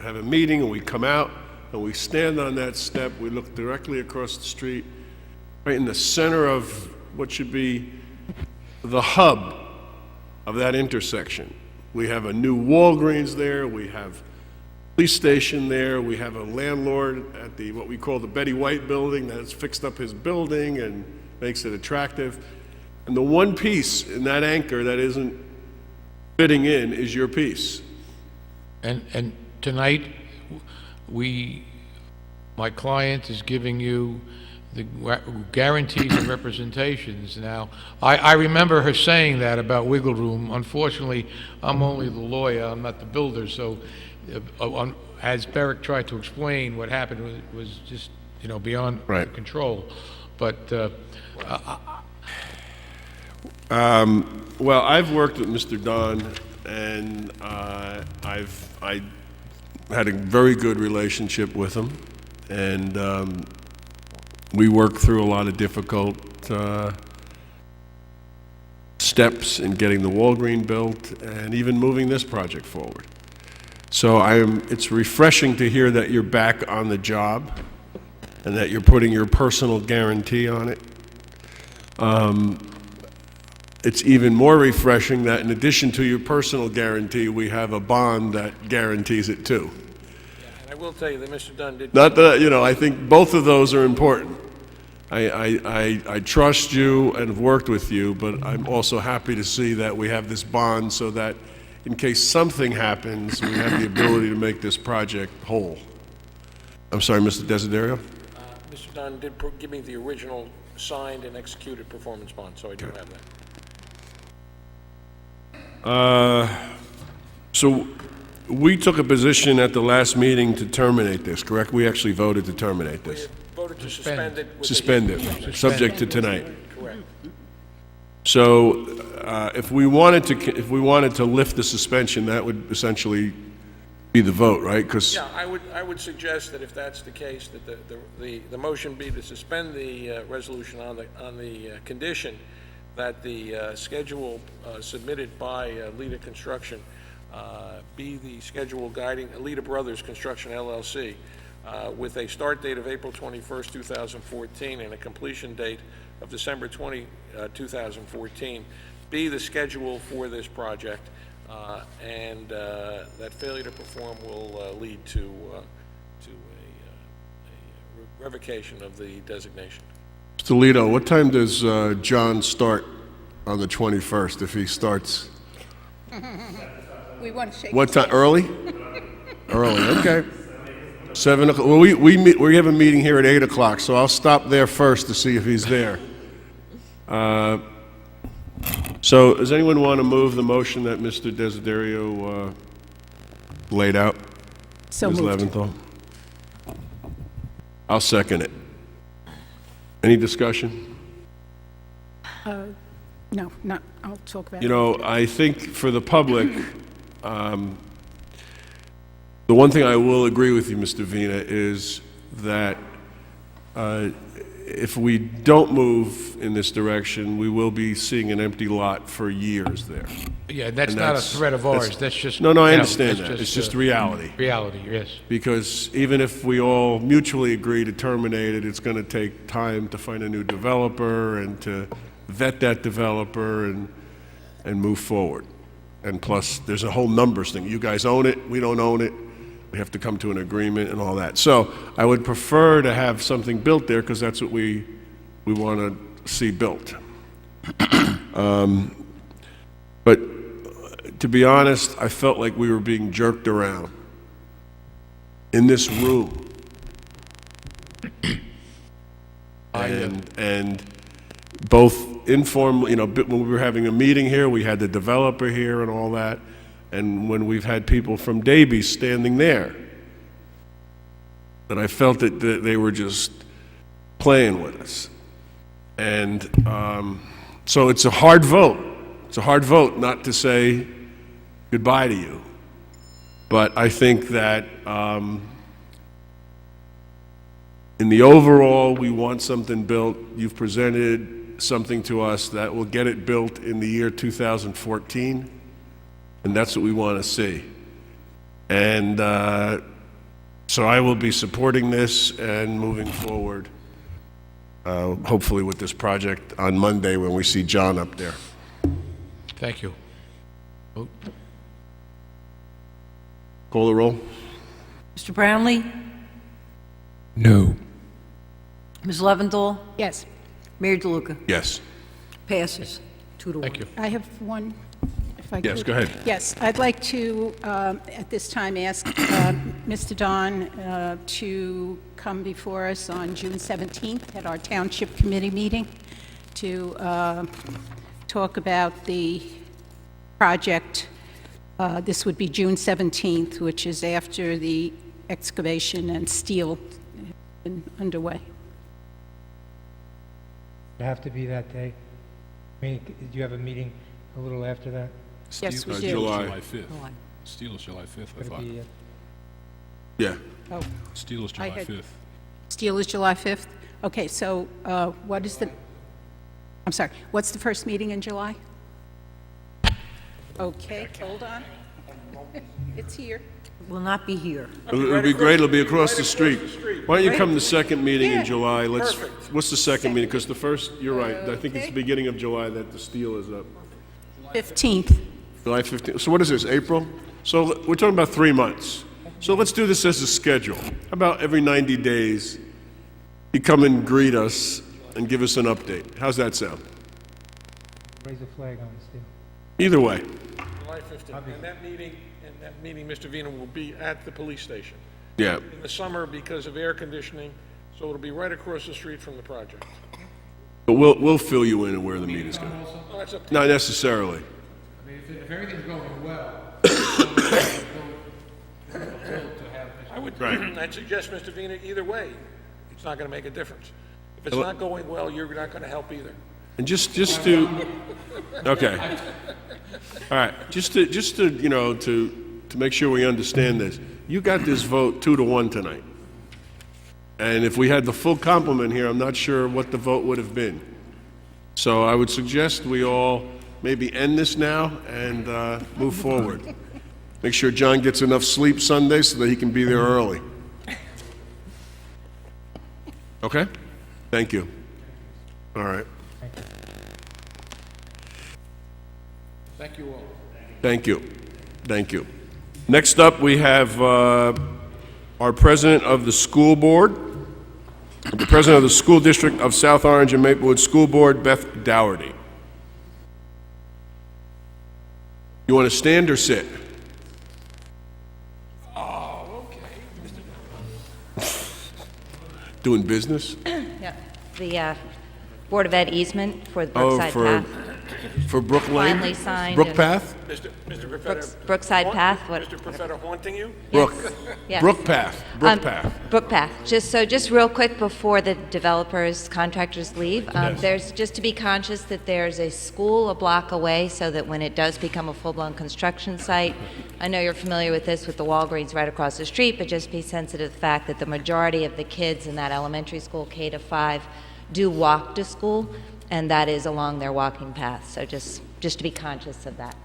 have a meeting and we come out and we stand on that step, we look directly across the street, right in the center of what should be the hub of that intersection. We have a new Walgreens there, we have police station there, we have a landlord at the, what we call the Betty White building, that's fixed up his building and makes it attractive. And the one piece in that anchor that isn't fitting in is your piece. And tonight, my client is giving you the guarantees and representations. Now, I remember her saying that about wiggle room. Unfortunately, I'm only the lawyer, I'm not the builder, so as Beric tried to explain, what happened was just, you know, beyond Right. control. But Well, I've worked with Mr. Don, and I had a very good relationship with him, and we worked through a lot of difficult steps in getting the Walgreen built and even moving this project forward. So it's refreshing to hear that you're back on the job and that you're putting your personal guarantee on it. It's even more refreshing that in addition to your personal guarantee, we have a bond that guarantees it too. And I will tell you that Mr. Dunn did. Not that, you know, I think both of those are important. I trust you and have worked with you, but I'm also happy to see that we have this bond so that in case something happens, we have the ability to make this project whole. I'm sorry, Mr. Desiderio? Mr. Dunn did give me the original signed and executed performance bond, so I do have that. So we took a position at the last meeting to terminate this, correct? We actually voted to terminate this. Voted to suspend it. with Suspend it, subject to tonight. Correct. So if we wanted to lift the suspension, that would essentially be the vote, right? Because Yeah, I would suggest that if that's the case, that the motion be to suspend the resolution on the condition that the schedule submitted by Lita Construction be the schedule guiding Lita Brothers Construction LLC with a start date of April 21st, 2014 and a completion date of December 20, 2014 be the schedule for this project, and that failure to perform will lead to a revocation of the designation. Mr. Lito, what time does John start on the 21st if he starts? We want to shake. What time, early? Early, okay. 7 o'clock, well, we have a meeting here at 8 o'clock, so I'll stop there first to see if he's there. So, does anyone want to move the motion that Mr. Desiderio laid out? So Ms. moved. Leventhal? I'll second it. Any discussion? No, not, I'll talk about You it. know, I think for the public, the one thing I will agree with you, Mr. Vina, is that if we don't move in this direction, we will be seeing an empty lot for years there. yeah, that's And not a that's- threat of ours, that's just... No, no, I you know, understand that's that. It's just reality. Reality, yes. Because even if we all mutually agree to terminate it, it's going to take time to find a new developer and to vet that developer and move forward. And plus, there's a whole numbers thing. You guys own it, we don't own it. We have to come to an agreement and all that. So I would prefer to have something built there because that's what we want to see built. But to be honest, I felt like we were being jerked around in this room. And both informal, when we were having a meeting here, we had the developer here and all that, and when we've had people from Davies standing there, that I felt that they were just playing with us. And so it's a hard vote. It's a hard vote not to say goodbye to you. But I think that in the overall, we want something built. You've presented something to us that will get it built in the year 2014, and that's what we want to see. And so I will be supporting this and moving forward, hopefully with this project on Monday when we see John up there. Thank you. Vote. Call the roll. Mr. Brownlee? No. Ms. Leventhal? Yes. Mayor DeLuca? Yes. Passes 2-1. Thank you. I have one, if I could. Yes, go ahead. Yes, I'd like to, at this time, ask Mr. Don to come before us on June 17th at our Township Committee meeting to talk about the project. This would be June 17th, which is after the excavation and steel has been underway. It'd have to be that day. I mean, do you have a meeting a little after that? Yes, we do. July. July 5th. Steel is July 5th, I Would it thought. be, Yeah. Oh, Steel is I July had- 5th. steel is July 5th? Okay, so what is the, I'm sorry, what's the first meeting in July? Okay, hold on. It's here. Will not be here. It'll be great, it'll be across the street. Why don't you come to the second meeting in Yeah. July? Perfect. What's the second meeting? Because the first, you're right, I think it's the Okay. beginning of July that the steel is up. 15th. July 15th. So what is this, April? So we're talking about 3 months. So let's do this as a schedule. How about every 90 days, you come and greet us and give us an update? How's that sound? raise a flag on the steel? Either way. July 15th. And that meeting, Mr. Vina, will be at the police station. Yeah. In the summer, because of air conditioning, so it'll be right across the street from the project. But we'll fill you in on where the meeting's going. No, that's up to Not necessarily. I mean, if everything's going well, I would, Right. I'd suggest, Mr. Vina, either way, it's not going to make a difference. If it's not going well, you're not going to help either. And just to, okay. All right, just to, to make sure we understand this, you got this vote 2-1 tonight. And if we had the full complement here, I'm not sure what the vote would have been. So I would suggest we all maybe end this now and move forward. Make sure John gets enough sleep Sunday so that he can be there early. Okay? Thank you. All right. Thank you all. Thank you. Thank you. Next up, we have our president of the school board, the president of the school district of South Orange and Maplewood School Board, Beth Dougherty. You want to stand or sit? Oh, okay. Doing business? Yeah, the Board of Ed easement for the Oh, Brookside Path. for Brook Lane? Finally signed Brook and- Path? Mr. Professor. Brookside Path, what? Mr. Professor haunting you? Brook. Yes. Brook Path. Brook Path. Brook Path. Just real quick before the developers, contractors leave, there's, just to be conscious that there's a school a block away so that when it does become a full-blown construction site, I know you're familiar with this with the Walgreens right across the street, but just be sensitive to the fact that the majority of the kids in that elementary school, K to 5, do walk to school, and that is along their walking path. So just to be conscious of that.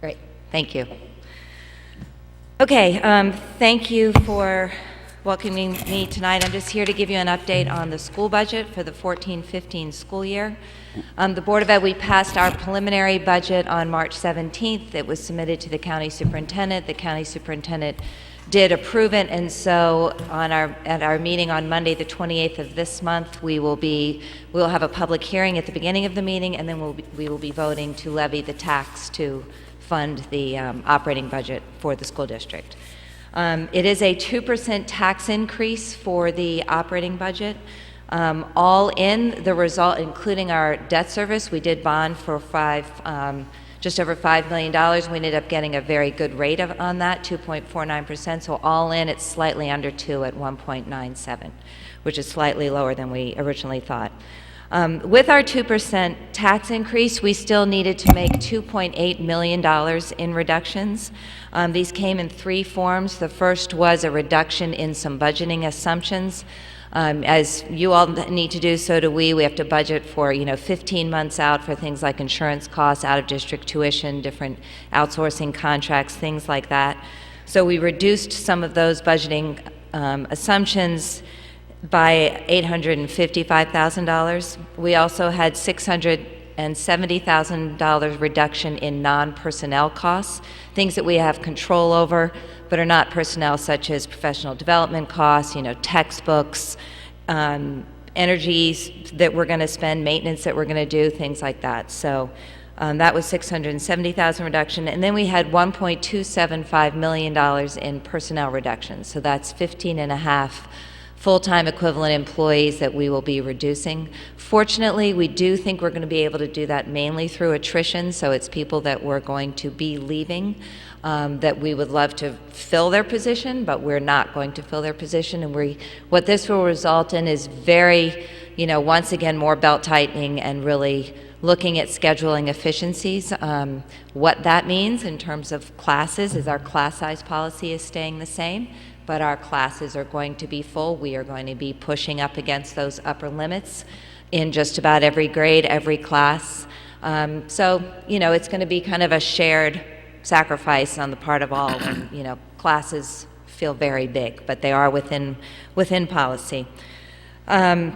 Great, thank you. Okay, thank you for welcoming me tonight. I'm just here to give you an update on the school budget for the 14-15 school year. The Board of Ed, we passed our preliminary budget on March 17th. It was submitted to the county superintendent. The county superintendent did approve it, and so at our meeting on Monday, the 28th of this month, we'll have a public hearing at the beginning of the meeting, and then we will be voting to levy the tax to fund the operating budget for the school district. It is a 2% tax increase for the operating budget. All in, the result, including our debt service, we did bond for just over $5 million. We ended up getting a very good rate on that, 2.49%. So all in, it's slightly under 2 at 1.97, which is slightly lower than we originally thought. With our 2% tax increase, we still needed to make $2.8 million in reductions. These came in three forms. The first was a reduction in some budgeting assumptions. As you all need to do, so do we. We have to budget for, 15 months out for things like insurance costs, out-of-district tuition, different outsourcing contracts, things like that. So we reduced some of those budgeting assumptions by $855,000. We also had $670,000 reduction in non-personnel costs, things that we have control over, but are not personnel, such as professional development costs, textbooks, energies that we're going to spend, maintenance that we're going to do, things like that. So that was $670,000 reduction. And then we had $1.275 million in personnel reductions. So that's 15.5 full-time equivalent employees that we will be reducing. Fortunately, we do think we're going to be able to do that mainly through attrition, so it's people that we're going to be leaving, that we would love to fill their position, but we're not going to fill their position. And what this will result in is very, once again, more belt-tightening and really looking at scheduling efficiencies. What that means in terms of classes is our class size policy is staying the same, but our classes are going to be full. We are going to be pushing up against those upper limits in just about every grade, every class. So, it's going to be kind of a shared sacrifice on the part of all when, classes feel very big, but they are within policy. Let's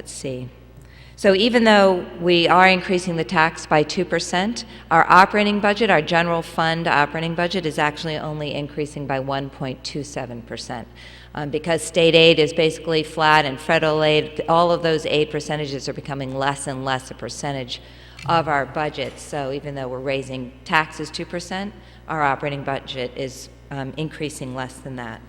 see. So even though we are increasing the tax by 2%, our operating budget, our general fund operating budget, is actually only increasing by 1.27%. Because state aid is basically flat and federal aid, all of those aid percentages are becoming less and less a percentage of our budget. So even though we're raising taxes 2%, our operating budget is increasing less than that.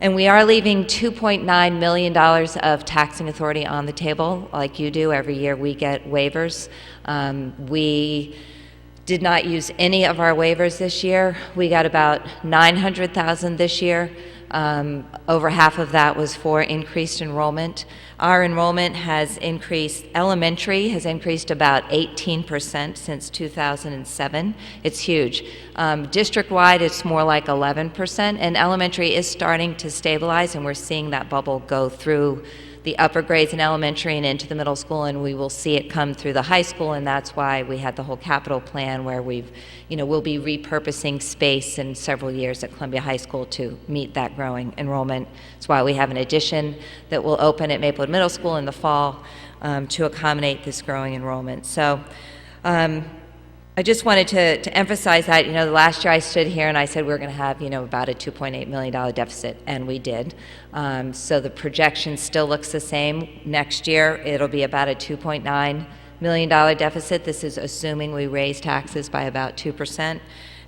And we are leaving $2.9 million of taxing authority on the table, like you do. Every year we get waivers. We did not use any of our waivers this year. We got about $900,000 this year. Over half of that was for increased enrollment. Our enrollment has increased, elementary has increased about 18% since 2007. It's huge. District-wide, it's more like 11%, and elementary is starting to stabilize, and we're seeing that bubble go through the upper grades in elementary and into the middle school, and we will see it come through the high school, and that's why we had the whole capital plan where we'll be repurposing space in several years at Columbia High School to meet that growing enrollment. That's why we have an addition that will open at Maplewood Middle School in the fall to accommodate this growing enrollment. So I just wanted to emphasize that, the last year I stood here and I said we were going to have, about a $2.8 million deficit, and we did. So the projection still looks the same. Next year, it'll be about a $2.9 million deficit. This is assuming we raise taxes by about 2%,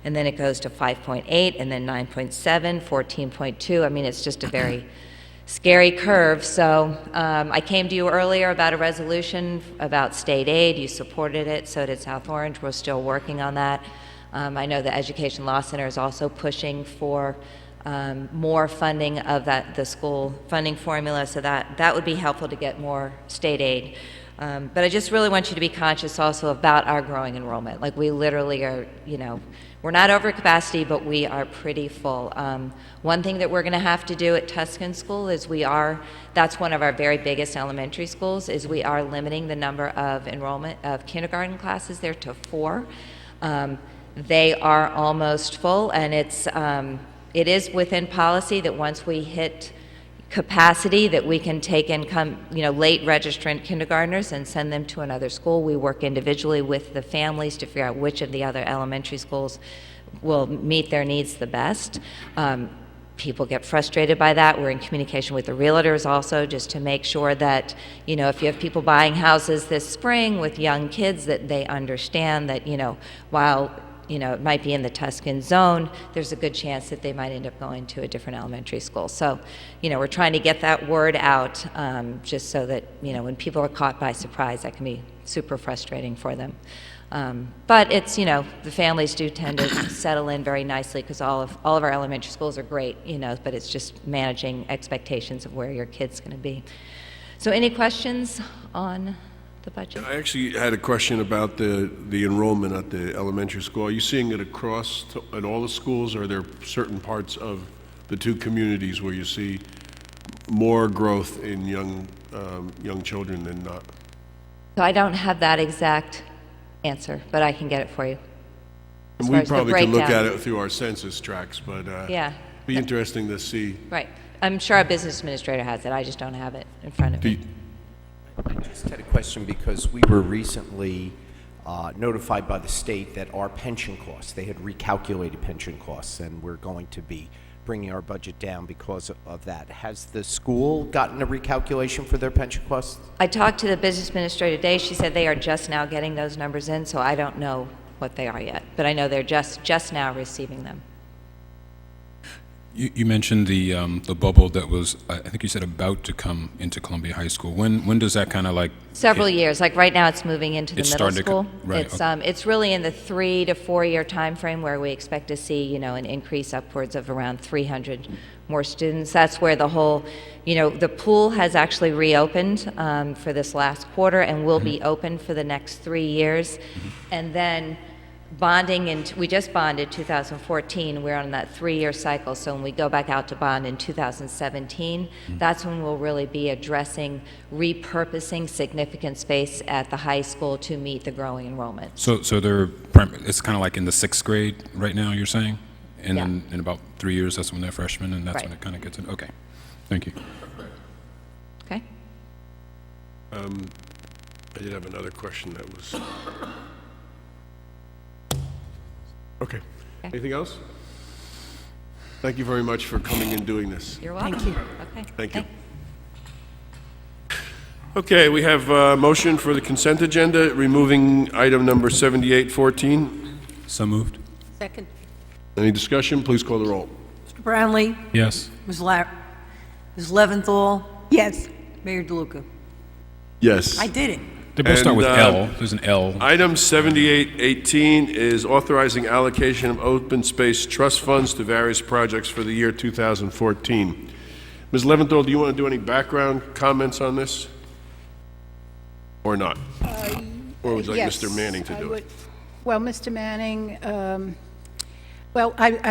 and then it goes to 5.8, and then 9.7, 14.2. I mean, it's just a very scary curve. So I came to you earlier about a resolution about state aid. You supported it, so did South Orange. We're still working on that. I know the Education Law Center is also pushing for more funding of the school funding formula, so that would be helpful to get more state aid. But I just really want you to be conscious also about our growing enrollment. Like, we literally are, we're not over capacity, but we are pretty full. One thing that we're going to have to do at Tuscan School is that's one of our very biggest elementary schools, is we are limiting the number of enrollment of kindergarten classes there to 4. They are almost full, and it is within policy that once we hit capacity that we can take in late registrant kindergartners and send them to another school. We work individually with the families to figure out which of the other elementary schools will meet their needs the best. People get frustrated by that. We're in communication with the realtors also, just to make sure that, if you have people buying houses this spring with young kids, that they understand that, while it might be in the Tuscan zone, there's a good chance that they might end up going to a different elementary school. So, we're trying to get that word out, just so that, when people are caught by surprise, that can be super frustrating for them. But it's, the families do tend to settle in very nicely because all of our elementary schools are great, but it's just managing expectations of where your kid's going to be. So any questions on the budget? I actually had a question about the enrollment at the elementary school. Are you seeing it across at all the schools, or are there certain parts of the two communities where you see more growth in young children than not? So I don't have that exact answer, but I can get it for you. As far We as the probably could look at breakdown. it through our census tracts, but Yeah, be interesting to see. right. I'm sure our business administrator has it. I just don't have it in front of me. I just had a question because we were recently notified by the state that our pension costs, they had recalculated pension costs, and we're going to be bringing our budget down because of that. Has the school gotten a recalculation for their pension costs? I talked to the business administrator today. She said they are just now getting those numbers in, so I don't know what they are yet. But I know they're just now receiving them. You mentioned the bubble that was, I think you said, about to come into Columbia High School. When does that kind of like? Several years. Like right now, it's moving into the It's middle starting to school. right, It's really in the 3 to 4 year time frame where we expect to see, an increase upwards of around 300 more students. That's where the whole, the pool has actually reopened for this last quarter and will be open for the next 3 years. And then bonding, and we just bonded 2014. We're on that 3-year cycle. So when we go back out to bond in 2017, that's when we'll really be addressing repurposing significant space at the high school to meet the growing enrollment. So it's kind of like in the 6th grade right now, you're saying? And Yeah. then in about 3 years, that's when they're freshmen, and that's when Right. it kind of gets in. Okay, thank you. Okay? I did have another question that was... Okay. Anything else? Thank you very much for coming and doing this. You're welcome. Thank you. Okay. Thank you. Okay, we have a motion for the consent agenda, removing item number 7814. So moved? Second. Any discussion? Please call the roll. Mr. Brownlee? Yes. Ms. Leventhal? Yes. Mayor DeLuca? Yes. I did it. They both start with And, L. There's an L. Item 7818 is authorizing allocation of open space trust funds to various projects for the year 2014. Ms. Leventhal, do you want to do any background comments on this? Or not? Or would you like Yes, Mr. Manning to I do would- it? Well, Mr. Manning,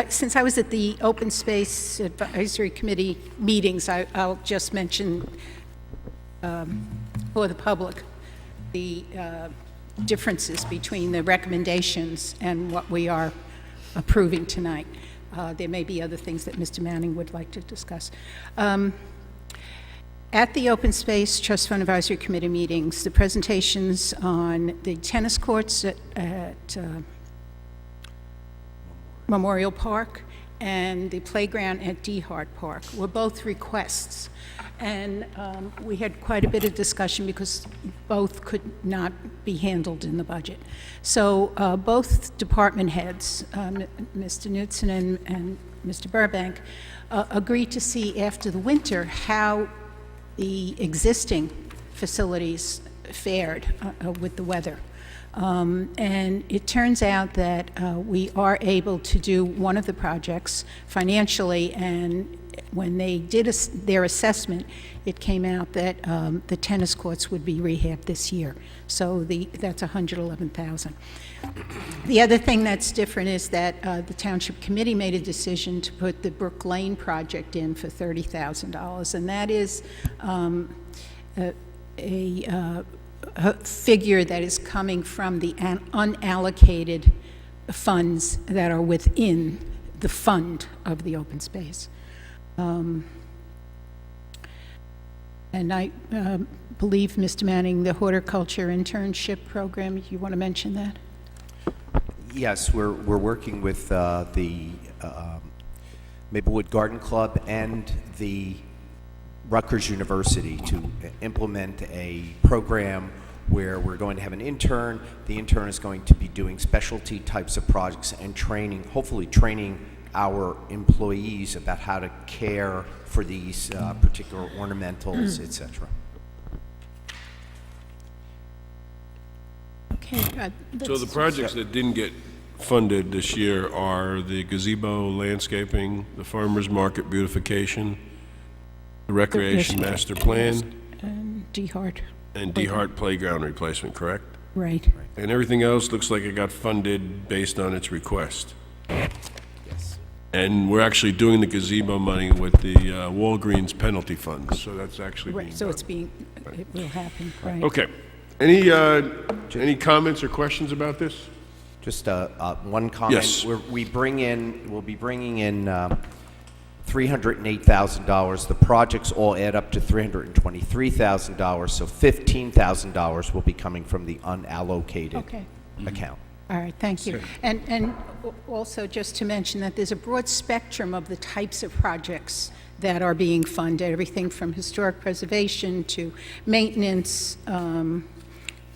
since I was at the Open Space Advisory Committee meetings, I'll just mention for the public the differences between the recommendations and what we are approving tonight. There may be other things that Mr. Manning would like to discuss. At the Open Space Trust Fund Advisory Committee meetings, the presentations on the tennis courts at Memorial Park and the playground at Dehart Park were both requests. And we had quite a bit of discussion because both could not be handled in the budget. So both department heads, Mr. Knudsen and Mr. Burbank, agreed to see after the winter how the existing facilities fared with the weather. And it turns out that we are able to do one of the projects financially, and when they did their assessment, it came out that the tennis courts would be rehabbed this year. So that's $111,000. The other thing that's different is that the Township Committee made a decision to put the Brook Lane project in for $30,000, and that is a figure that is coming from the unallocated funds that are within the fund of the open space. And I believe, Mr. Manning, the horticulture internship program, you want to mention that? Yes, we're working with the Maplewood Garden Club and the Rutgers University to implement a program where we're going to have an intern. The intern is going to be doing specialty types of projects and training, hopefully training our employees about how to care for these particular ornamentals, etc. Okay. So the projects that didn't get funded this year are the gazebo landscaping, the farmer's market beautification, the recreation master plan, D-Hart. and D-Hart playground replacement, correct? Right. And everything else looks like it got funded based on its request. Yes. And we're actually doing the gazebo money with the Walgreens penalty funds, so that's actually being Right, so done. it's being, it will happen, right. Okay. Any comments or questions about this? Just one comment. Yes. We'll be bringing in $308,000. The projects all add up to $323,000, so $15,000 will be coming from the unallocated Okay. account. All right, thank you. And also, just to mention that there's a broad spectrum of the types of projects that are being funded, everything from historic preservation to maintenance,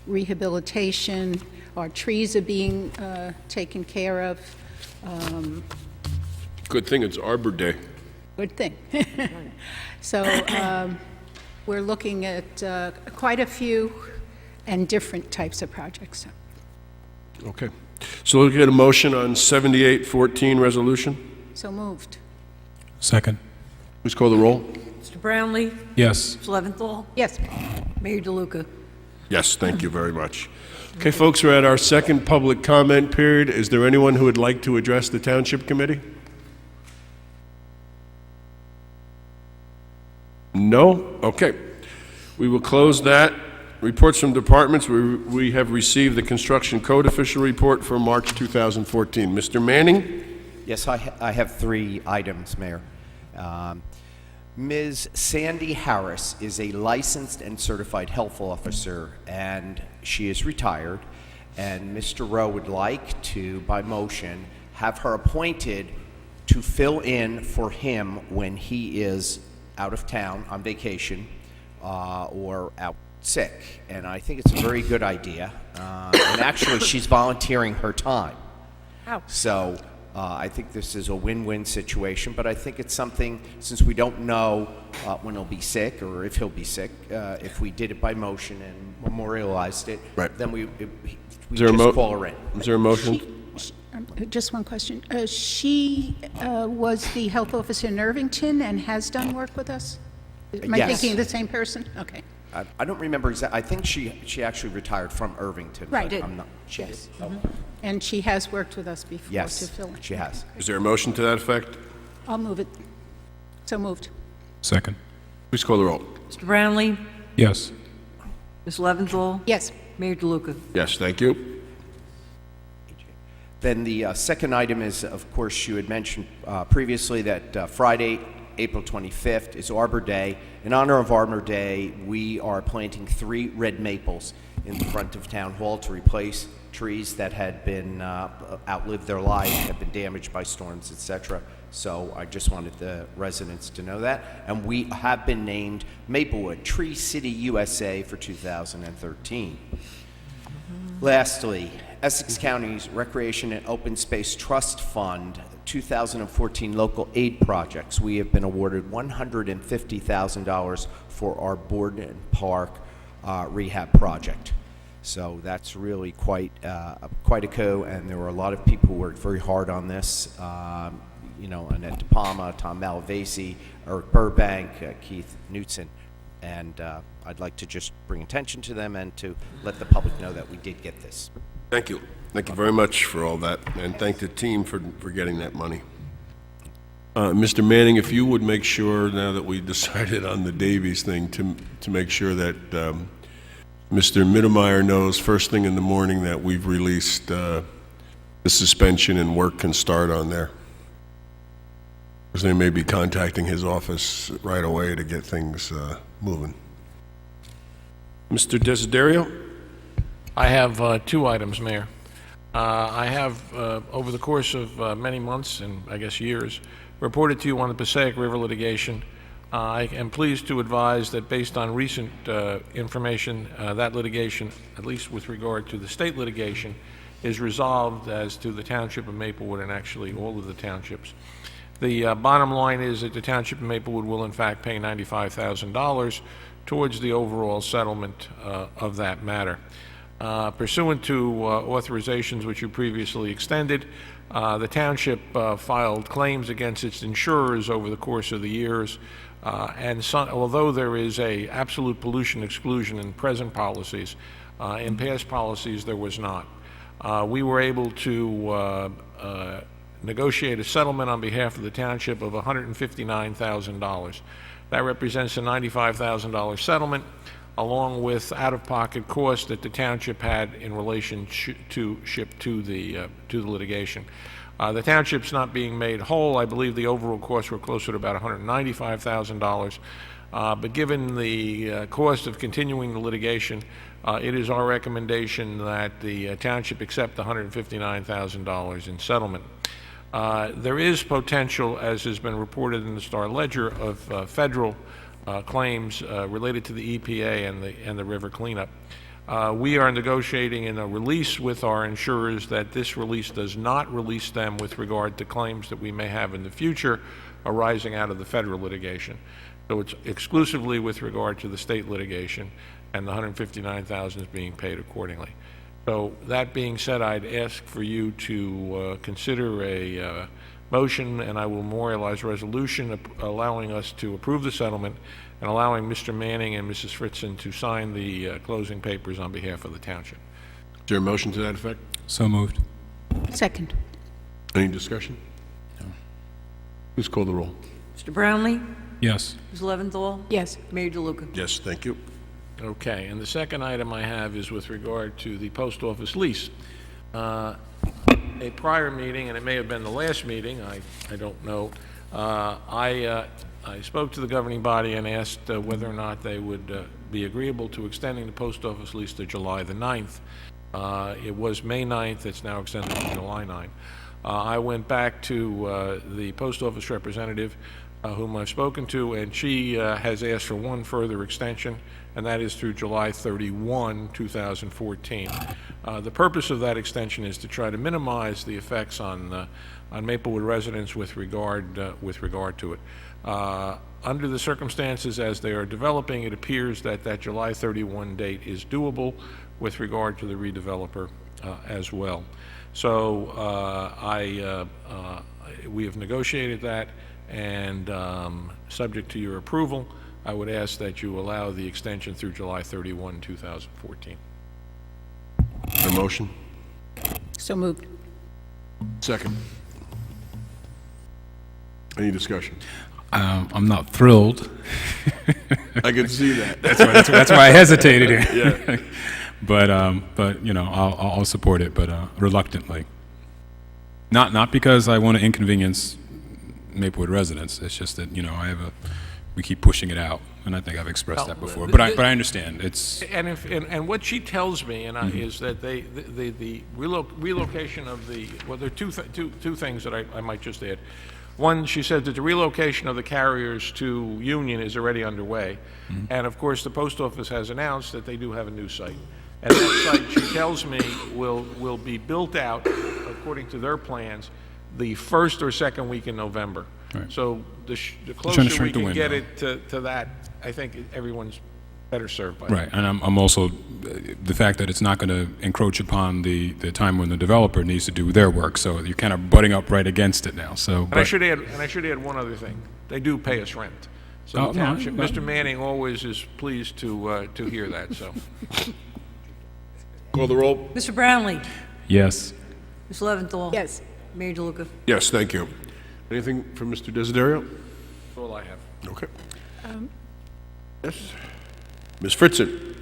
rehabilitation. Our trees are being taken care of. Good thing it's Arbor Day. Good thing. So we're looking at quite a few and different types of projects. Okay. So we'll get a motion on 7814 resolution. So moved. Second. Please call the roll. Mr. Brownlee? Yes. Ms. Leventhal? Yes. Mayor DeLuca? Yes, thank you very much. Okay, folks, we're at our second public comment period. Is there anyone who would like to address the Township Committee? No? Okay. We will close that. Reports from departments. We have received the Construction Code Official Report for March 2014. Mr. Manning? Yes, I have 3 items, Mayor. Ms. Sandy Harris is a licensed and certified health officer, and she is retired. And Mr. Rowe would like to, by motion, have her appointed to fill in for him when he is out of town on vacation or out sick. And I think it's a very good idea. And actually, she's volunteering her time. Wow. So I think this is a win-win situation, but I think it's something, since we don't know when he'll be sick or if he'll be sick, if we did it by motion and memorialized it, Right. then we there a just mo- call her in. Is there a motion? Just one question. She was the health officer in Irvington and has done work with us? Am I Yes. thinking of the same person? Okay. I don't remember exactly. I think she actually retired from Irvington. Right. But I'm not. She Yes. did. And she has worked with us before to Yes, fill in. she has. Is there a motion to that effect? I'll move it. So moved. Second. Please call the roll. Mr. Brownlee? Yes. Ms. Leventhal? Yes. Mayor DeLuca? Yes, thank you. Then the second item is, of course, you had mentioned previously that Friday, April 25th is Arbor Day. In honor of Arbor Day, we are planting 3 red maples in the front of Town Hall to replace trees that had been outlived their life, have been damaged by storms, etc. So I just wanted the residents to know that. And we have been named Maplewood Tree City USA for 2013. Lastly, Essex County's Recreation and Open Space Trust Fund 2014 local aid projects. We have been awarded $150,000 for our Borden Park rehab project. So that's really quite a coup, and there were a lot of people who worked very hard on this. You know, Annette DePalma, Tom Malavasi, Eric Burbank, Keith Knutson. And I'd like to just bring attention to them and to let the public know that we did get this. Thank you. Thank you very much for all that, and thank the team for getting that money. Mr. Manning, if you would make sure, now that we decided on the Davies thing, to make sure that Mr. Mittermeier knows first thing in the morning that we've released the suspension and work can start on there. Because they may be contacting his office right away to get things moving. Mr. Desiderio? I have 2 items, Mayor. I have, over the course of many months and I guess years, reported to you on the Passaic River litigation. I am pleased to advise that based on recent information, that litigation, at least with regard to the state litigation, is resolved as to the Township of Maplewood and actually all of the townships. The bottom line is that the Township of Maplewood will in fact pay $95,000 towards the overall settlement of that matter. Pursuant to authorizations which you previously extended, the Township filed claims against its insurers over the course of the years, and although there is a absolute pollution exclusion in present policies, in past policies there was not. We were able to negotiate a settlement on behalf of the Township of $159,000. That represents a $95,000 settlement, along with out-of-pocket costs that the Township had in relation to the litigation. The Township's not being made whole. I believe the overall costs were closer to about $195,000. But given the cost of continuing the litigation, it is our recommendation that the Township accept the $159,000 in settlement. There is potential, as has been reported in the Star Ledger, of federal claims related to the EPA and the river cleanup. We are negotiating in a release with our insurers that this release does not release them with regard to claims that we may have in the future arising out of the federal litigation. So it's exclusively with regard to the state litigation, and the $159,000 is being paid accordingly. So that being said, I'd ask for you to consider a motion, and I will memorialize a resolution allowing us to approve the settlement and allowing Mr. Manning and Mrs. Fritzen to sign the closing papers on behalf of the Township. Is there a motion to that effect? So moved. Second. Any discussion? No. Please call the roll. Mr. Brownlee? Yes. Ms. Leventhal? Yes. Mayor DeLuca? Yes, thank you. Okay, and the second item I have is with regard to the post office lease. A prior meeting, and it may have been the last meeting, I don't know, I spoke to the governing body and asked whether or not they would be agreeable to extending the post office lease to July the 9th. It was May 9th, it's now extended to July 9th. I went back to the post office representative whom I've spoken to, and she has asked for one further extension, and that is through July 31, 2014. The purpose of that extension is to try to minimize the effects on Maplewood residents with regard to it. Under the circumstances as they are developing, it appears that that July 31 date is doable with regard to the redeveloper as well. So we have negotiated that, and subject to your approval, I would ask that you allow the extension through July 31, 2014. A motion? So moved. Second. Any discussion? I'm not thrilled. I can see that. That's why I hesitated here. Yeah. But you know, I'll support it, but reluctantly. Not because I want to inconvenience Maplewood residents. It's just that, you know, we keep pushing it out, and I think I've expressed that before. But I understand. It's and what she tells me is that the relocation of the, well, there are two things that I might just add. One, she said that the relocation of the carriers to Union is already underway, and of course the post office has announced that they do have a new site, and that site, she tells me, will be built out according to their plans the first or second week in November. Right. So the Trying to closer we shrink the can get window. it to that, I think everyone's better served by right, and I'm also the fact that it's not going to encroach upon the time when the developer needs to do their work. So you're kind of butting up right against it now. So, And I should add one other thing. They do pay us rent. So the township, Mr. Manning always is pleased to hear that. So. Call the roll? Mr. Brownlee? yes. Ms. Leventhal? Yes. Mayor DeLuca? Yes, thank you. Anything from Mr. Desiderio? That's all I have. Okay. Yes. Ms. Fritzen?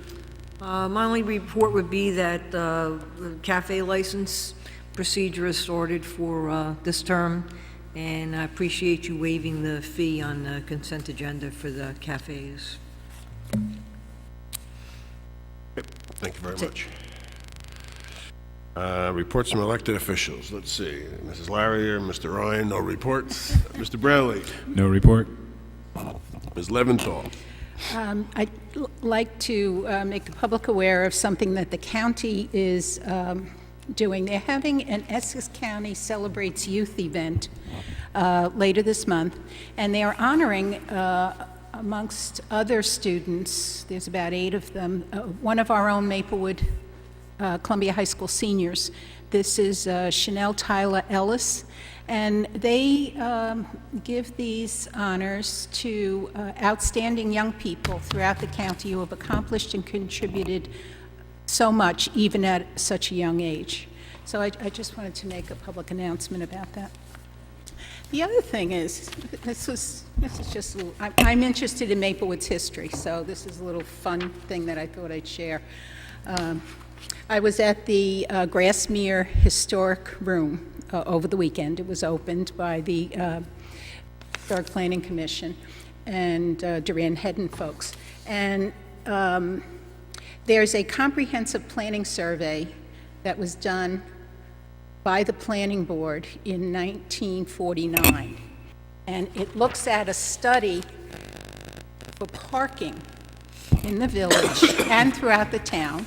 My only report would be that the cafe license procedure is started for this term, and I appreciate you waiving the fee on the consent agenda for the cafes. Thank you very much. Reports from elected officials. Let's see. Mrs. Larrier, Mr. Ryan, no reports. Mr. Brownlee? No report. Ms. Leventhal. I'd like to make the public aware of something that the county is doing. They're having an Essex County Celebrates Youth event later this month, and they are honoring, amongst other students, there's about 8 of them, one of our own Maplewood Columbia High School seniors. This is Chanel Tyler Ellis, and they give these honors to outstanding young people throughout the county who have accomplished and contributed so much, even at such a young age. So I just wanted to make a public announcement about that. The other thing is, this is just a little, I'm interested in Maplewood's history, so this is a little fun thing that I thought I'd share. I was at the Grassmere Historic Room over the weekend. It was opened by the Historic Planning Commission and Duran Hedden folks. And there's a comprehensive planning survey that was done by the Planning Board in 1949. And it looks at a study for parking in the village and throughout the town,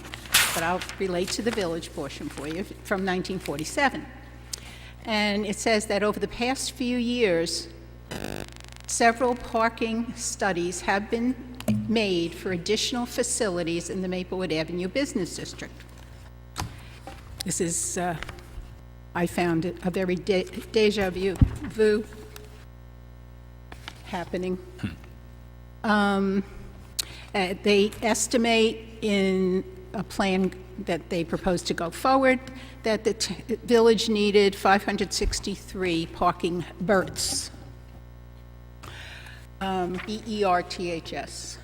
but I'll relate to the village portion for you, from 1947. And it says that over the past few years, several parking studies have been made for additional facilities in the Maplewood Avenue Business District. This is, I found it a very deja vu happening. They estimate in a plan that they proposed to go forward that the village needed 563 parking berths. BERTHS.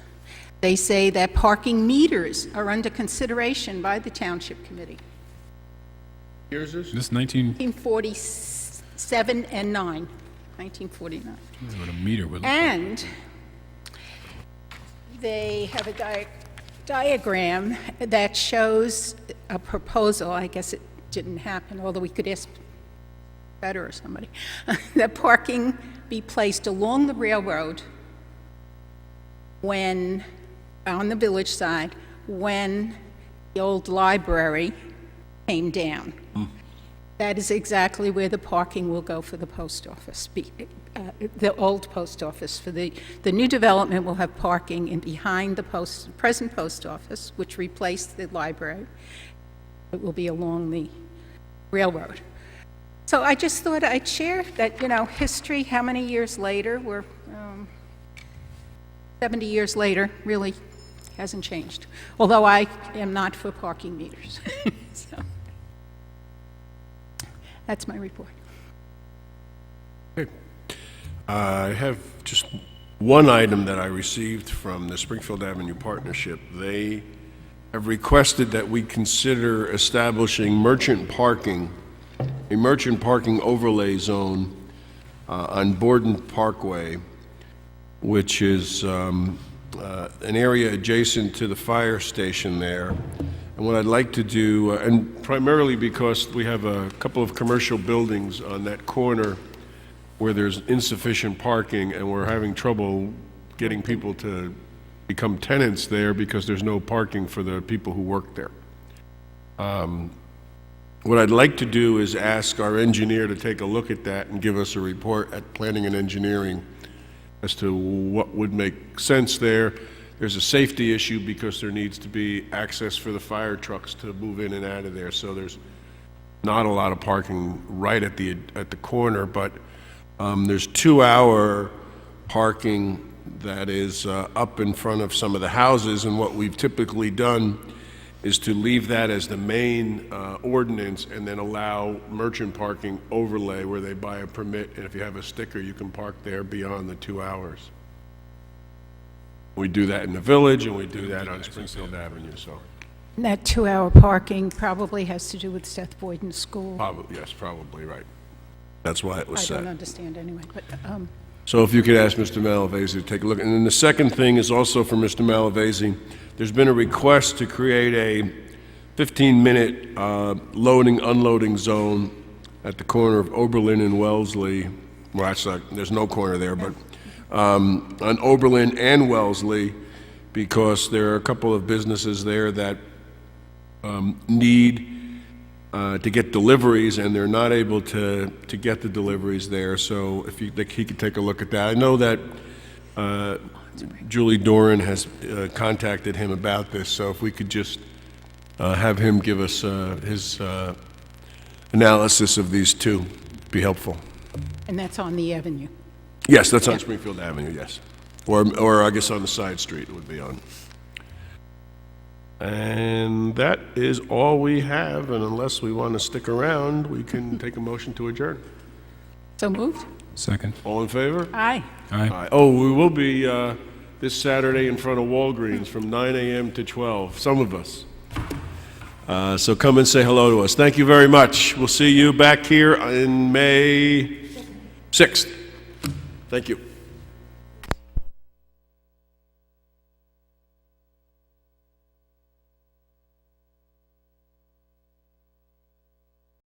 They say that parking meters are under consideration by the Township Committee. Here's this? This 19, 1947 and 9. 1949. what a meter would look like. And they have a diagram that shows a proposal. I guess it didn't happen, although we could ask better or somebody, that parking be placed along the railroad when, on the village side, when the old library came down. That is exactly where the parking will go for the post office, the old post office. For the new development will have parking in behind the present post office, which replaced the library. It will be along the railroad. So I just thought I'd share that, history, how many years later, we're 70 years later, really hasn't changed. Although I am not for parking meters. So that's my report. Okay. I have just one item that I received from the Springfield Avenue Partnership. They have requested that we consider establishing a merchant parking overlay zone on Borden Parkway, which is an area adjacent to the fire station there. And what I'd like to do, and primarily because we have a couple of commercial buildings on that corner where there's insufficient parking, and we're having trouble getting people to become tenants there because there's no parking for the people who work there. What I'd like to do is ask our engineer to take a look at that and give us a report at Planning and Engineering as to what would make sense there. There's a safety issue because there needs to be access for the fire trucks to move in and out of there, so there's not a lot of parking right at the corner, but there's 2-hour parking that is up in front of some of the houses, and what we've typically done is to leave that as the main ordinance and then allow merchant parking overlay where they buy a permit, and if you have a sticker, you can park there beyond the 2 hours. We do that in the village, and we do that on Springfield Avenue, so. And that 2-hour parking probably has to do with Seth Boyden School. Probably, yes, probably, right. That's why it was I set. don't understand anyway, but, So if you could ask Mr. Malavasi to take a look. And then the second thing is also for Mr. Malavasi. There's been a request to create a 15-minute loading, unloading zone at the corner of Oberlin and Wellesley. Well, there's no corner there, but on Oberlin and Wellesley, because there are a couple of businesses there that need to get deliveries, and they're not able to get the deliveries there. So if he could take a look at that. I know that Julie Doran has contacted him about this, so if we could just have him give us his analysis of these two, be helpful. And that's on the avenue. Yes, that's on Springfield Avenue, yes. Or I guess on the side street it would be on. And that is all we have, and unless we want to stick around, we can take a motion to adjourn. So moved? Second. All in favor? Aye. Aye. Aye. Oh, we will be this Saturday in front of Walgreens from 9 a.m. to 12, some of us. So come and say hello to us. Thank you very much. We'll see you back here in May 6th. Thank you.